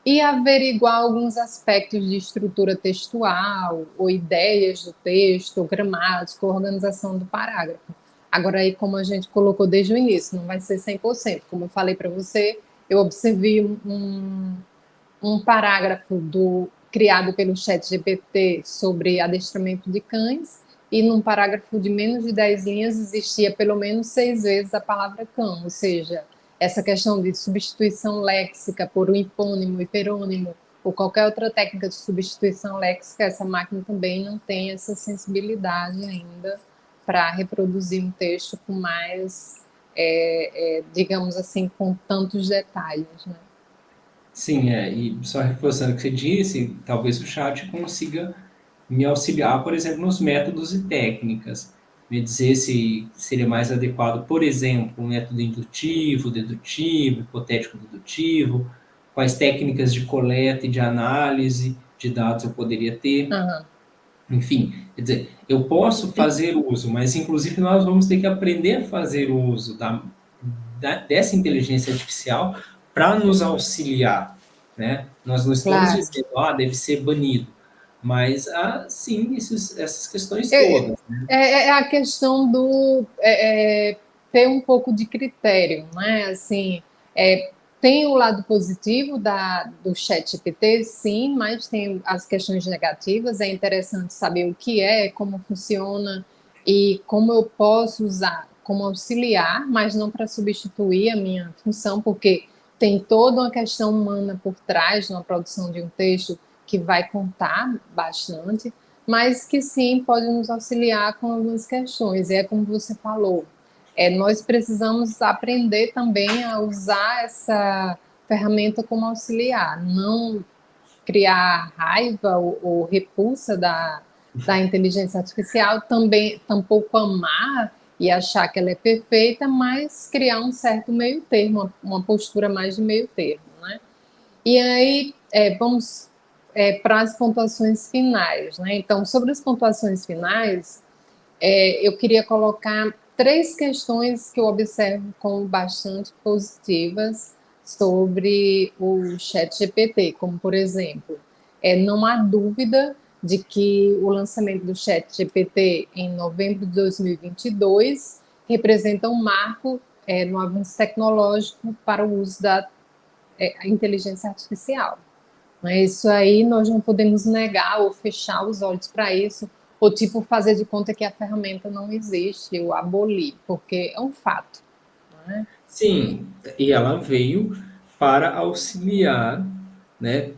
S1: E averiguar alguns aspectos de estrutura textual, ou ideias do texto, ou gramática, ou organização do parágrafo. Agora, aí, como a gente colocou desde o início, não vai ser 100%. Como eu falei para você, eu observei um parágrafo criado pelo chat GPT sobre adestramento de cães, e num parágrafo de menos de 10 linhas existia pelo menos 6 vezes a palavra cão, ou seja, essa questão de substituição léxica por um hipônimo, hiperônimo, ou qualquer outra técnica de substituição léxica, essa máquina também não tem essa sensibilidade ainda para reproduzir um texto com mais, digamos assim, com tantos detalhes, né?
S2: Sim, e só reforçando o que você disse, talvez o chat consiga me auxiliar, por exemplo, nos métodos e técnicas, me dizer se seria mais adequado, por exemplo, um método indutivo, dedutivo, hipotético-dedutivo, quais técnicas de coleta e de análise de dados eu poderia ter,
S1: Uhum.
S2: enfim, quer dizer, eu posso fazer uso, mas inclusive nós vamos ter que aprender a fazer uso dessa inteligência artificial para nos auxiliar, né? Nós não estamos
S1: Claro.
S2: dizendo, deve ser banido, mas sim, essas questões
S1: É,
S2: todas, né?
S1: é a questão do ter um pouco de critério, né? Assim, tem o lado positivo do chat GPT, sim, mas tem as questões negativas. É interessante saber o que é, como funciona e como eu posso usar, como auxiliar, mas não para substituir a minha função, porque tem toda uma questão humana por trás na produção de um texto que vai contar bastante, mas que sim pode nos auxiliar com algumas questões. E é como você falou, nós precisamos aprender também a usar essa ferramenta como auxiliar, não criar raiva ou repulsa da inteligência artificial, também tampouco amar e achar que ela é perfeita, mas criar um certo meio termo, uma postura mais de meio termo, né? E aí, vamos para as pontuações finais, né? Então, sobre as pontuações finais, eu queria colocar 3 questões que eu observo como bastante positivas sobre o ChatGPT, como por exemplo, não há dúvida de que o lançamento do ChatGPT em novembro de 2022 representa um marco no avanço tecnológico para o uso da inteligência artificial. Isso aí nós não podemos negar ou fechar os olhos para isso, ou tipo fazer de conta que a ferramenta não existe, ou abolir, porque é um fato. Né?
S2: Sim, e ela veio para auxiliar, né?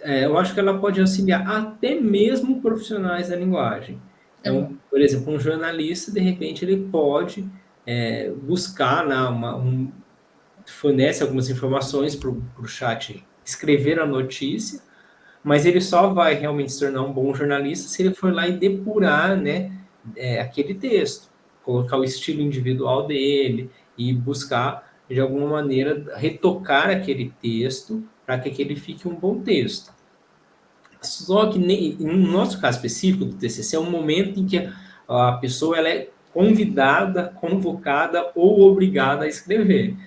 S2: Eu acho que ela pode auxiliar até mesmo profissionais da linguagem. Então, por exemplo, um jornalista, de repente, ele pode buscar, né, fornece algumas informações para o chat escrever a notícia, mas ele só vai realmente se tornar um bom jornalista se ele for lá e depurar, né, aquele texto, colocar o estilo individual dele e buscar, de alguma maneira, retocar aquele texto para que aquele fique um bom texto. Só que no nosso caso específico do TCC é um momento em que a pessoa ela é convidada, convocada ou obrigada a escrever.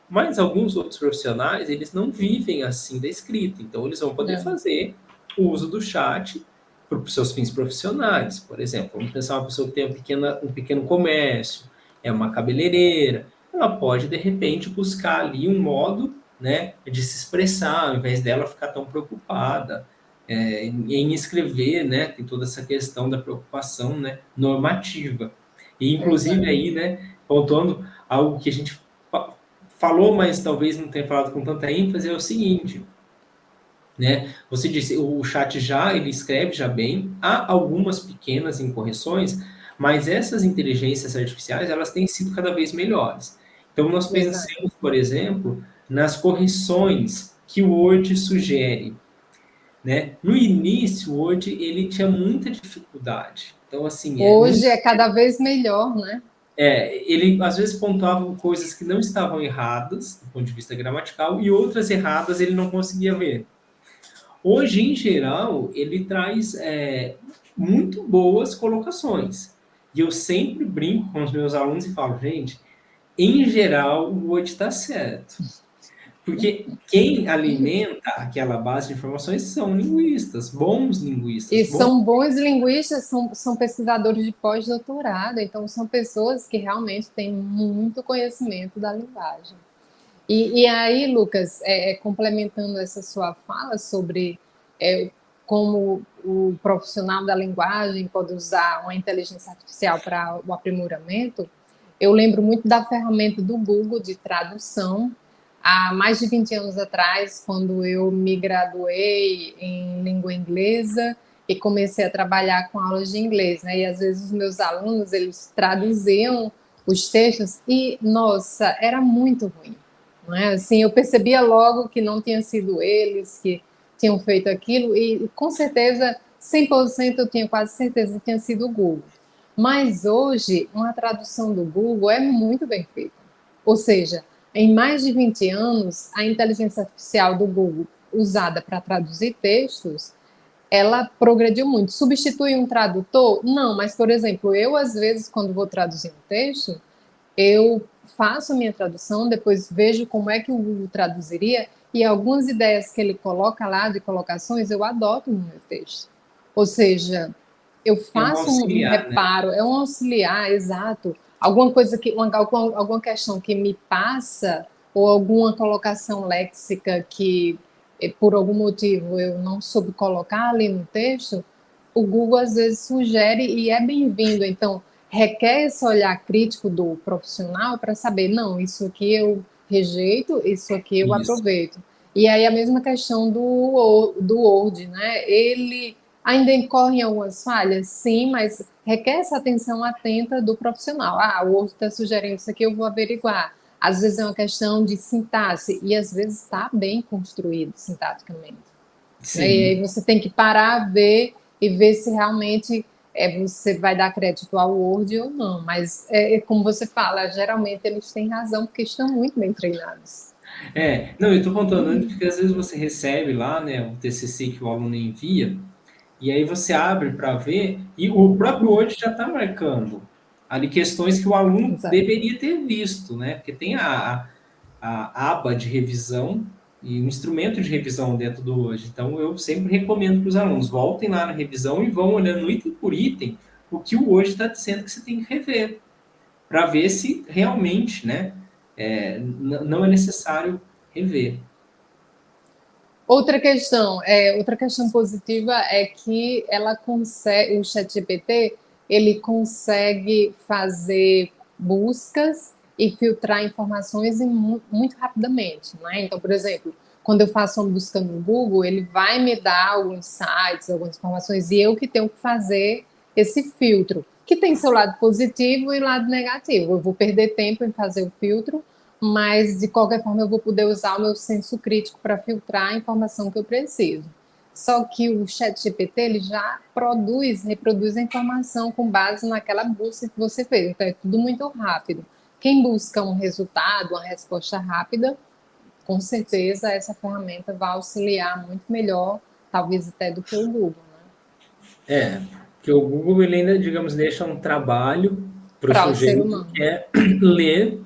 S2: Mas alguns outros profissionais, eles não vivem assim da escrita, então eles vão poder fazer o uso do chat para os seus fins profissionais. Por exemplo, vamos pensar uma pessoa que tem um pequeno comércio, é uma cabeleireira, ela pode, de repente, buscar ali um modo, né, de se expressar, ao invés dela ficar tão preocupada em escrever, né, tem toda essa questão da preocupação, né, normativa. E, inclusive, aí, né, pontuando algo que a gente falou, mas talvez não tenha falado com tanta ênfase, é o seguinte, né? Você disse, o chat ele escreve já bem, há algumas pequenas incorreções, mas essas inteligências artificiais, elas têm sido cada vez melhores. Então, nós pensamos, por exemplo, nas correções que o Word sugere, né? No início, o Word, ele tinha muita dificuldade. Então, assim,
S1: Hoje é cada vez melhor, né?
S2: ele às vezes pontuava coisas que não estavam erradas, do ponto de vista gramatical, e outras erradas ele não conseguia ver. Hoje, em geral, ele traz muito boas colocações. E eu sempre brinco com os meus alunos e falo, gente, em geral, o Word está certo. Porque quem alimenta aquela base de informações são linguistas, bons linguistas.
S1: E são bons linguistas, são pesquisadores de pós-doutorado, então são pessoas que realmente têm muito conhecimento da linguagem. E aí, Lucas, complementando essa sua fala sobre como o profissional da linguagem pode usar uma inteligência artificial para o aprimoramento, eu lembro muito da ferramenta do Google de tradução. Há mais de 20 anos atrás, quando eu me graduei em língua inglesa e comecei a trabalhar com aulas de inglês, né? E às vezes os meus alunos, eles traduziam os textos e, nossa, era muito ruim. Não é? Assim, eu percebia logo que não tinha sido eles que tinham feito aquilo e com certeza, 100% eu tinha quase certeza que tinha sido o Google. Mas hoje, uma tradução do Google é muito bem feita. Ou seja, em mais de 20 anos, a inteligência artificial do Google usada para traduzir textos, ela progrediu muito. Substitui um tradutor? Não, mas, por exemplo, eu, às vezes, quando vou traduzir um texto, eu faço a minha tradução, depois vejo como é que o Google traduziria e algumas ideias que ele coloca lá de colocações eu adoto no meu texto. Ou seja, eu
S2: É um
S1: faço um
S2: auxiliar, né?
S1: reparo, é um auxiliar, exato. Alguma coisa que, alguma questão que me passa ou alguma colocação léxica que por algum motivo eu não soube colocar ali no texto, o Google às vezes sugere e é bem-vindo. Então, requer esse olhar crítico do profissional para saber, não, isso aqui eu rejeito, isso aqui eu
S2: Isso.
S1: aproveito. E aí a mesma questão do Word, né? Ele ainda incorre em algumas falhas, sim, mas requer essa atenção atenta do profissional. Ah, o Word está sugerindo isso aqui, eu vou averiguar. Às vezes é uma questão de sintaxe, e às vezes está bem construído sintaticamente, né? E aí
S2: Sim.
S1: você tem que parar, ver e ver se realmente você vai dar crédito ao Word ou não. Mas, como você fala, geralmente eles têm razão porque estão muito bem treinados.
S2: Não, eu estou contando antes porque às vezes você recebe lá, né, o TCC que o aluno envia, e aí você abre para ver, e o próprio Word já está marcando ali questões que o aluno
S1: Exato.
S2: deveria ter visto, né? Porque tem a aba de revisão e um instrumento de revisão dentro do Word. Então, eu sempre recomendo para os alunos, voltem lá na revisão e vão olhando item por item o que o Word está dizendo que você tem que rever, para ver se realmente, né, não é necessário rever.
S1: Outra questão positiva é que ela consegue, o ChatGPT, ele consegue fazer buscas e filtrar informações muito rapidamente, né? Então, por exemplo, quando eu faço uma busca no Google, ele vai me dar alguns sites, algumas informações, e eu que tenho que fazer esse filtro, que tem seu lado positivo e lado negativo. Eu vou perder tempo em fazer o filtro, mas de qualquer forma eu vou poder usar o meu senso crítico para filtrar a informação que eu preciso. Só que o ChatGPT ele já reproduz a informação com base naquela busca que você fez. Então é tudo muito rápido. Quem busca um resultado, uma resposta rápida, com certeza essa ferramenta vai auxiliar muito melhor, talvez até do que o Google, né?
S2: Porque o Google ele ainda, digamos, deixa um trabalho para o
S1: Para o ser
S2: sujeito
S1: humano.
S2: que é ler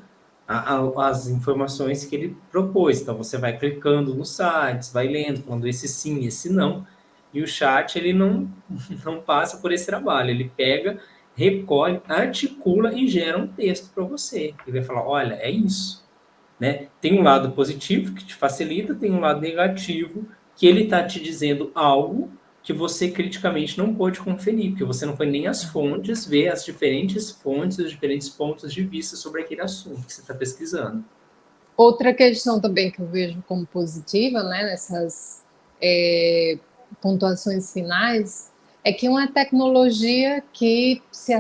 S2: as informações que ele propôs. Então, você vai clicando nos sites, vai lendo, falando esse sim, esse não. E o chat, ele não passa por esse trabalho. Ele pega, recolhe, articula e gera um texto para você. Ele vai falar, olha, é isso. Né? Tem um lado positivo que te facilita, tem um lado negativo que ele está te dizendo algo que você criticamente não pôde conferir, porque você não foi nem às fontes ver as diferentes fontes, os diferentes pontos de vista sobre aquele assunto que você está pesquisando.
S1: Outra questão também que eu vejo como positiva, né, nessas pontuações finais, é que uma tecnologia que se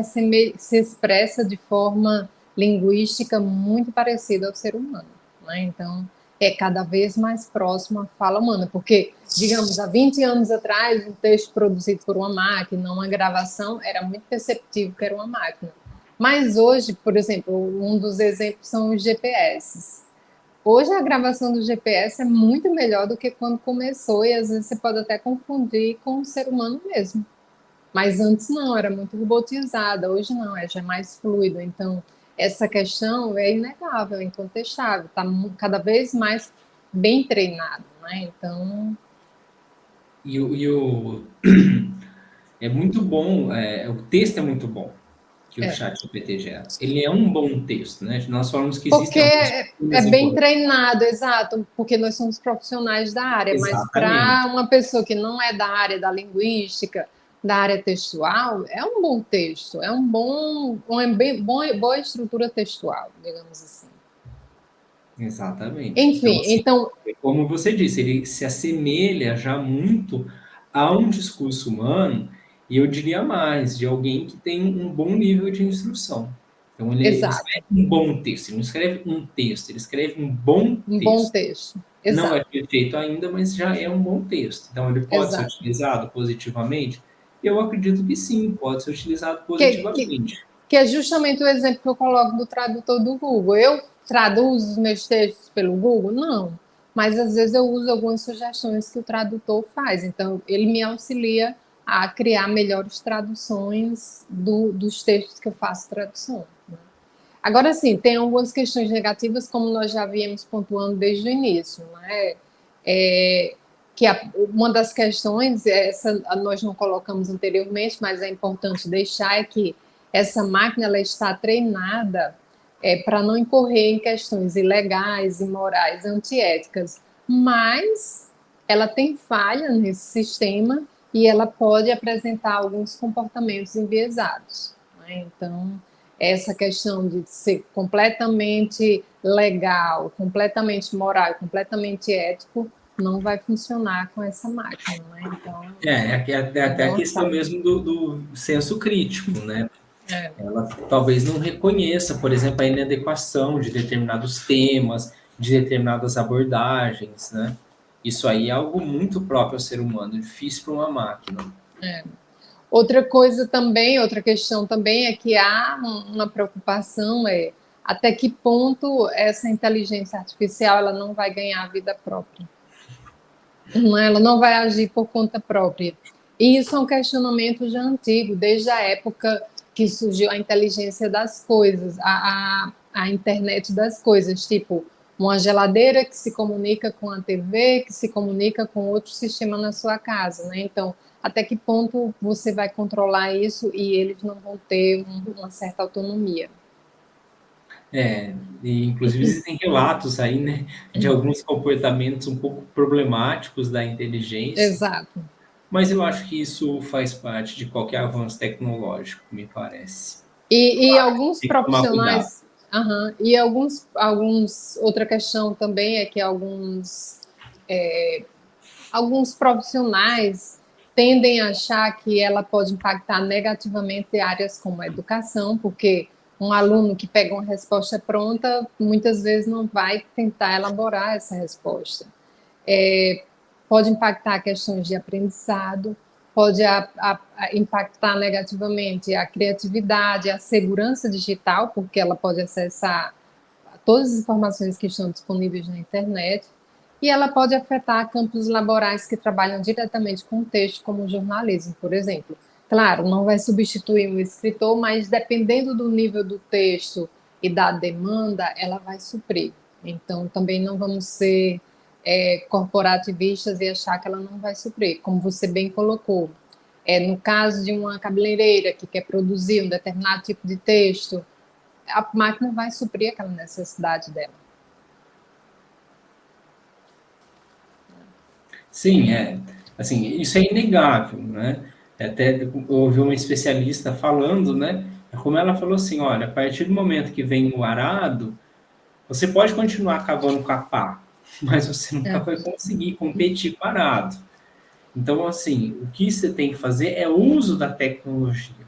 S1: expressa de forma linguística muito parecida ao ser humano, né? Então, é cada vez mais próximo à fala humana, porque, digamos, há 20 anos atrás, um texto produzido por uma máquina, uma gravação, era muito perceptível que era uma máquina. Mas hoje, por exemplo, um dos exemplos são os GPS. Hoje a gravação do GPS é muito melhor do que quando começou e às vezes você pode até confundir com o ser humano mesmo. Mas antes não, era muito robotizada. Hoje não, já é mais fluido. Então, essa questão é inegável, é incontestável. Está cada vez mais bem treinado, né? Então,
S2: E o é muito bom, o texto é muito bom que o
S1: é.
S2: chat GPT gera. Ele é um bom texto, né? Nós falamos que
S1: Porque
S2: existem algumas
S1: é
S2: coisas
S1: bem
S2: importantes.
S1: treinado, exato, porque nós somos profissionais da área, mas para
S2: Exatamente.
S1: uma pessoa que não é da área da linguística, da área textual, é um bom texto, boa estrutura textual, digamos assim.
S2: Exatamente. Então,
S1: Enfim,
S2: assim,
S1: então,
S2: como você disse, ele se assemelha já muito a um discurso humano, e eu diria mais, de alguém que tem um bom nível de instrução. Então, ele
S1: exato,
S2: escreve um bom texto, ele não escreve um texto, ele escreve um bom
S1: um bom
S2: texto.
S1: texto,
S2: Não é
S1: exato,
S2: perfeito ainda, mas já é um bom texto. Então, ele pode ser
S1: exato.
S2: utilizado positivamente? Eu acredito que sim, pode ser utilizado
S1: Que, que,
S2: positivamente.
S1: que é justamente o exemplo que eu coloco do tradutor do Google. Eu traduzo os meus textos pelo Google? Não. Mas às vezes eu uso algumas sugestões que o tradutor faz. Então, ele me auxilia a criar melhores traduções dos textos que eu faço tradução, né? Agora sim, tem algumas questões negativas, como nós já viemos pontuando desde o início, né? É, uma das questões, essa nós não colocamos anteriormente, mas é importante deixar, é que essa máquina ela está treinada para não incorrer em questões ilegais, imorais, antiéticas, mas ela tem falha nesse sistema e ela pode apresentar alguns comportamentos enviesados. né? Então, essa questão de ser completamente legal, completamente moral, completamente ético, não vai funcionar com essa máquina, né? Então,
S2: Até a questão
S1: nossa,
S2: mesmo do senso crítico, né?
S1: é,
S2: Ela talvez não reconheça, por exemplo, a inadequação de determinados temas, de determinadas abordagens, né? Isso aí é algo muito próprio ao ser humano, difícil para uma máquina.
S1: é. Outra coisa também, outra questão também é que há uma preocupação até que ponto essa inteligência artificial ela não vai ganhar vida própria. Ela não vai agir por conta própria. E isso é um questionamento já antigo, desde a época que surgiu a inteligência das coisas, a internet das coisas, tipo uma geladeira que se comunica com a TV, que se comunica com outro sistema na sua casa, né? Então, até que ponto você vai controlar isso e eles não vão ter uma certa autonomia?
S2: E inclusive existem relatos aí, né, de alguns comportamentos um pouco problemáticos da inteligência,
S1: Exato.
S2: mas eu acho que isso faz parte de qualquer avanço tecnológico, me parece.
S1: E alguns
S2: Tem que tomar cuidado.
S1: profissionais, aham, e alguns, outra questão também é que alguns profissionais tendem a achar que ela pode impactar negativamente áreas como a educação, porque um aluno que pega uma resposta pronta, muitas vezes não vai tentar elaborar essa resposta. Pode impactar questões de aprendizado, pode impactar negativamente a criatividade, a segurança digital, porque ela pode acessar todas as informações que estão disponíveis na internet, e ela pode afetar campos laborais que trabalham diretamente com o texto, como o jornalismo, por exemplo. Claro, não vai substituir um escritor, mas dependendo do nível do texto e da demanda, ela vai suprir. Então, também não vamos ser corporativistas e achar que ela não vai suprir, como você bem colocou. No caso de uma cabeleireira que quer produzir um determinado tipo de texto, a máquina vai suprir aquela necessidade dela.
S2: Sim, assim, isso é inegável, né? Até ouvi uma especialista falando, né? Como ela falou assim, olha, a partir do momento que vem o arado, você pode continuar cavando com a pá, mas você nunca
S1: É,
S2: vai conseguir competir com o arado. Então, assim, o que você tem que fazer é o uso da tecnologia.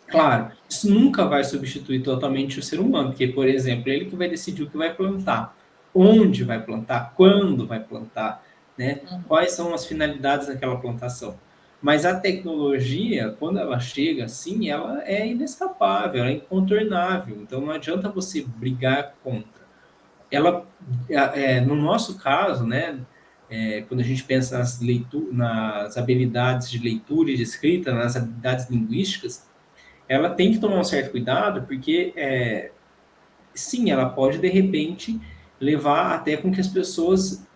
S2: Claro, isso nunca vai substituir totalmente o ser humano, porque, por exemplo, ele que vai decidir o que vai plantar, onde vai plantar, quando vai plantar, né? Quais são as finalidades daquela plantação. Mas a tecnologia, quando ela chega assim, ela é inescapável, ela é incontornável. Então não adianta você brigar contra. Ela, no nosso caso, né, quando a gente pensa nas habilidades de leitura e de escrita, nas habilidades linguísticas, ela tem que tomar um certo cuidado, porque, sim, ela pode, de repente, levar até com que as pessoas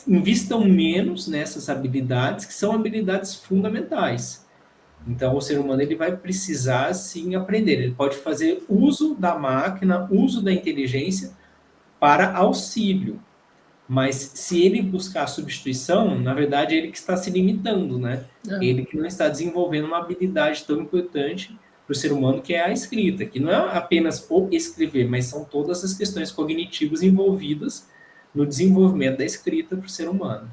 S2: invistam menos nessas habilidades, que são habilidades fundamentais. Então, o ser humano ele vai precisar, sim, aprender. Ele pode fazer uso da máquina, uso da inteligência para auxílio. Mas se ele buscar substituição, na verdade, é ele que está se limitando, né? Ele que não está desenvolvendo uma habilidade tão importante para o ser humano, que é a escrita, que não é apenas o escrever, mas são todas as questões cognitivas envolvidas no desenvolvimento da escrita para o ser humano.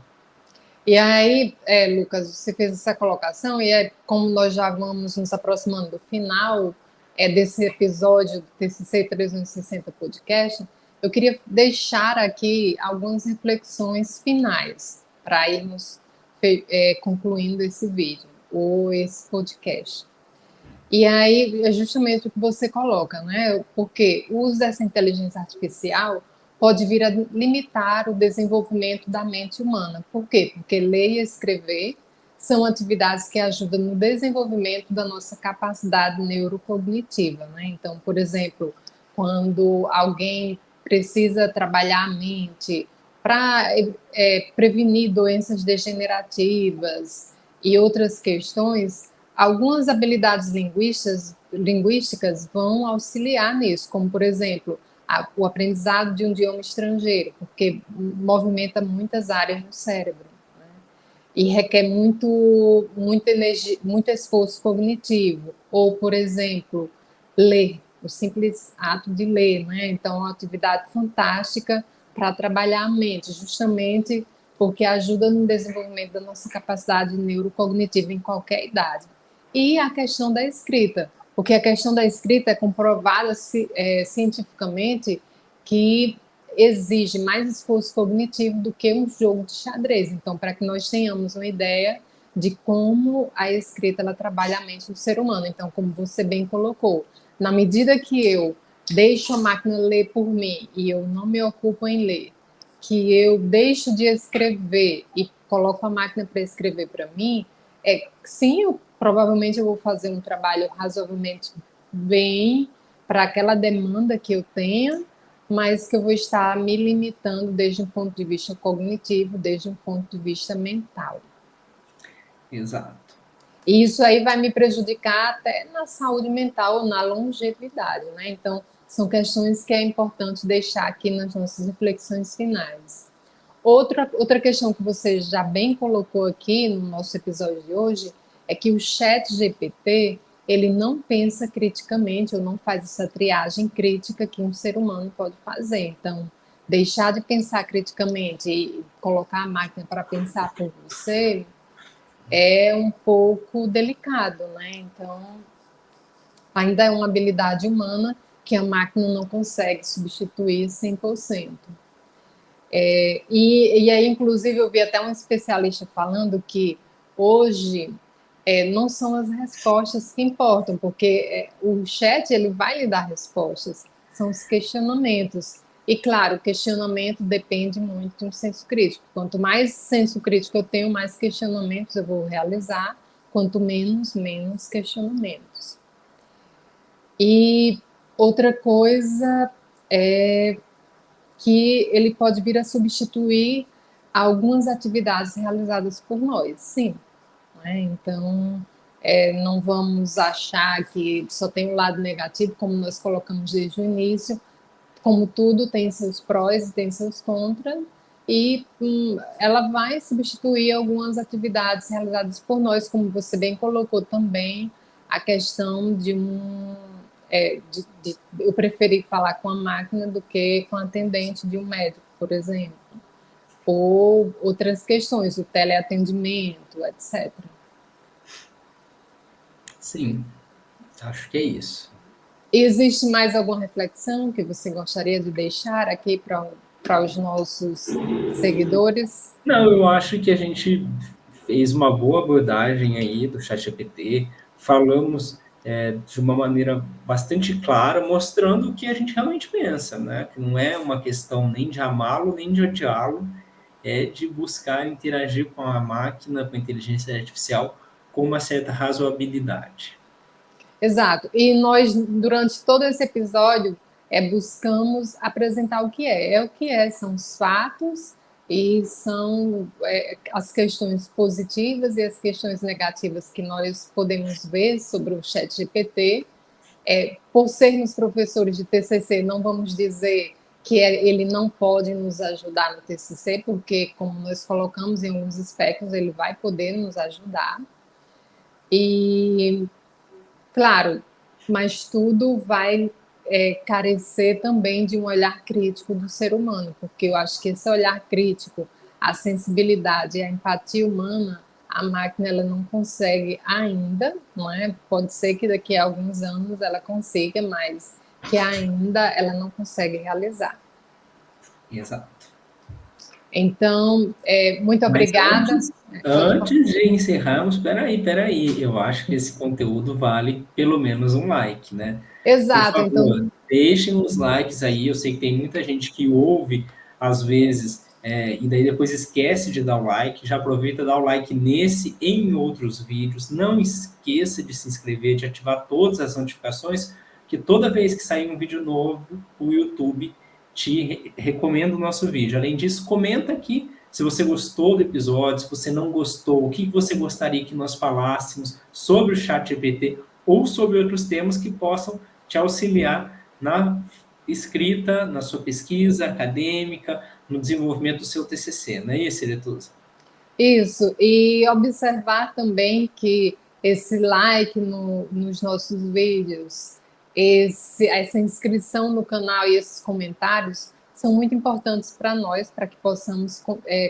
S1: E aí, Lucas, você fez essa colocação, e como nós já vamos nos aproximando do final desse episódio do TCC 360 Podcast, eu queria deixar aqui algumas reflexões finais para irmos concluindo esse vídeo ou esse podcast. E aí é justamente o que você coloca, né? Porque o uso dessa inteligência artificial pode vir a limitar o desenvolvimento da mente humana. Por quê? Porque ler e escrever são atividades que ajudam no desenvolvimento da nossa capacidade neurocognitiva, né? Então, por exemplo, quando alguém precisa trabalhar a mente para prevenir doenças degenerativas e outras questões, algumas habilidades linguísticas vão auxiliar nisso, como, por exemplo, o aprendizado de um idioma estrangeiro, porque movimenta muitas áreas do cérebro, né? e requer muito energia, muito esforço cognitivo. Ou, por exemplo, ler, o simples ato de ler, né? Então, é uma atividade fantástica para trabalhar a mente, justamente porque ajuda no desenvolvimento da nossa capacidade neurocognitiva em qualquer idade. E a questão da escrita, porque a questão da escrita é comprovada cientificamente que exige mais esforço cognitivo do que um jogo de xadrez. Então, para que nós tenhamos uma ideia de como a escrita ela trabalha a mente do ser humano. Então, como você bem colocou, na medida que eu deixo a máquina ler por mim e eu não me ocupo em ler, que eu deixo de escrever e coloco a máquina para escrever para mim, sim, provavelmente eu vou fazer um trabalho razoavelmente bem para aquela demanda que eu tenha, mas que eu vou estar me limitando desde um ponto de vista cognitivo, desde um ponto de vista mental.
S2: Exato.
S1: E isso aí vai me prejudicar até na saúde mental ou na longevidade, né? Então, são questões que é importante deixar aqui nas nossas reflexões finais. Outra questão que você já bem colocou aqui no nosso episódio de hoje é que o chat GPT, ele não pensa criticamente ou não faz essa triagem crítica que um ser humano pode fazer. Então, deixar de pensar criticamente e colocar a máquina para pensar por você é um pouco delicado, né? Então, ainda é uma habilidade humana que a máquina não consegue substituir 100%. E aí, inclusive, eu vi até um especialista falando que hoje não são as respostas que importam, porque o chat ele vai lhe dar respostas, são os questionamentos. E claro, o questionamento depende muito de um senso crítico. Quanto mais senso crítico eu tenho, mais questionamentos eu vou realizar, quanto menos, menos questionamentos. E outra coisa é que ele pode vir a substituir algumas atividades realizadas por nós, sim. Né? Então, não vamos achar que só tem o lado negativo, como nós colocamos desde o início. Como tudo tem seus prós e tem seus contras, e ela vai substituir algumas atividades realizadas por nós, como você bem colocou também, a questão de eu preferi falar com a máquina do que com a atendente de um médico, por exemplo, ou outras questões, o teleatendimento, etc.
S2: Sim, acho que é isso.
S1: Existe mais alguma reflexão que você gostaria de deixar aqui para os nossos seguidores?
S2: Não, eu acho que a gente fez uma boa abordagem aí do ChatGPT, falamos de uma maneira bastante clara, mostrando o que a gente realmente pensa, né? Que não é uma questão nem de amá-lo, nem de odiá-lo, é de buscar interagir com a máquina, com a inteligência artificial, com uma certa razoabilidade.
S1: Exato. E nós, durante todo esse episódio, buscamos apresentar o que é. É o que é, são os fatos e são as questões positivas e as questões negativas que nós podemos ver sobre o chat GPT. Por sermos professores de TCC, não vamos dizer que ele não pode nos ajudar no TCC, porque, como nós colocamos em alguns aspectos, ele vai poder nos ajudar. E claro, mas tudo vai carecer também de um olhar crítico do ser humano, porque eu acho que esse olhar crítico, a sensibilidade e a empatia humana, a máquina ela não consegue ainda, não é? Pode ser que daqui a alguns anos ela consiga, mas que ainda ela não consegue realizar.
S2: Exato.
S1: Então, muito
S2: Mas
S1: obrigada.
S2: antes de encerrarmos, peraí, eu acho que esse conteúdo vale pelo menos um like, né? Por
S1: Exato, então,
S2: favor, deixem os likes aí. Eu sei que tem muita gente que ouve, às vezes, e daí depois esquece de dar o like. Já aproveita e dá o like nesse e em outros vídeos. Não esqueça de se inscrever, de ativar todas as notificações, que toda vez que sair um vídeo novo, o YouTube te recomenda o nosso vídeo. Além disso, comenta aqui se você gostou do episódio, se você não gostou, o que você gostaria que nós falássemos sobre o ChatGPT ou sobre outros temas que possam te auxiliar na escrita, na sua pesquisa acadêmica, no desenvolvimento do seu TCC, não é isso, Eretusa?
S1: Isso, e observar também que esse like nos nossos vídeos, essa inscrição no canal e esses comentários são muito importantes para nós, para que possamos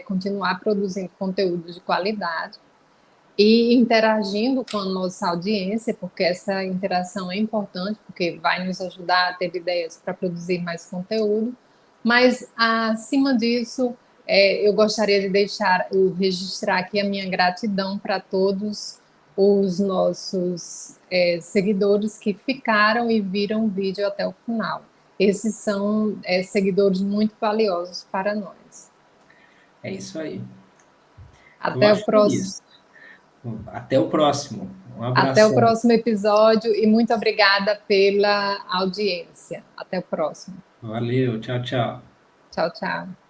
S1: continuar produzindo conteúdo de qualidade e interagindo com a nossa audiência, porque essa interação é importante, porque vai nos ajudar a ter ideias para produzir mais conteúdo. Mas, acima disso, eu gostaria de registrar aqui a minha gratidão para todos os nossos seguidores que ficaram e viram o vídeo até o final. Esses são seguidores muito valiosos para nós.
S2: É isso aí. Eu
S1: Até o
S2: acho que é
S1: próximo.
S2: isso. Até o próximo. Um
S1: Até o
S2: abração.
S1: próximo episódio e muito obrigada pela audiência. Até o próximo.
S2: Valeu, tchau, tchau.
S1: Tchau, tchau.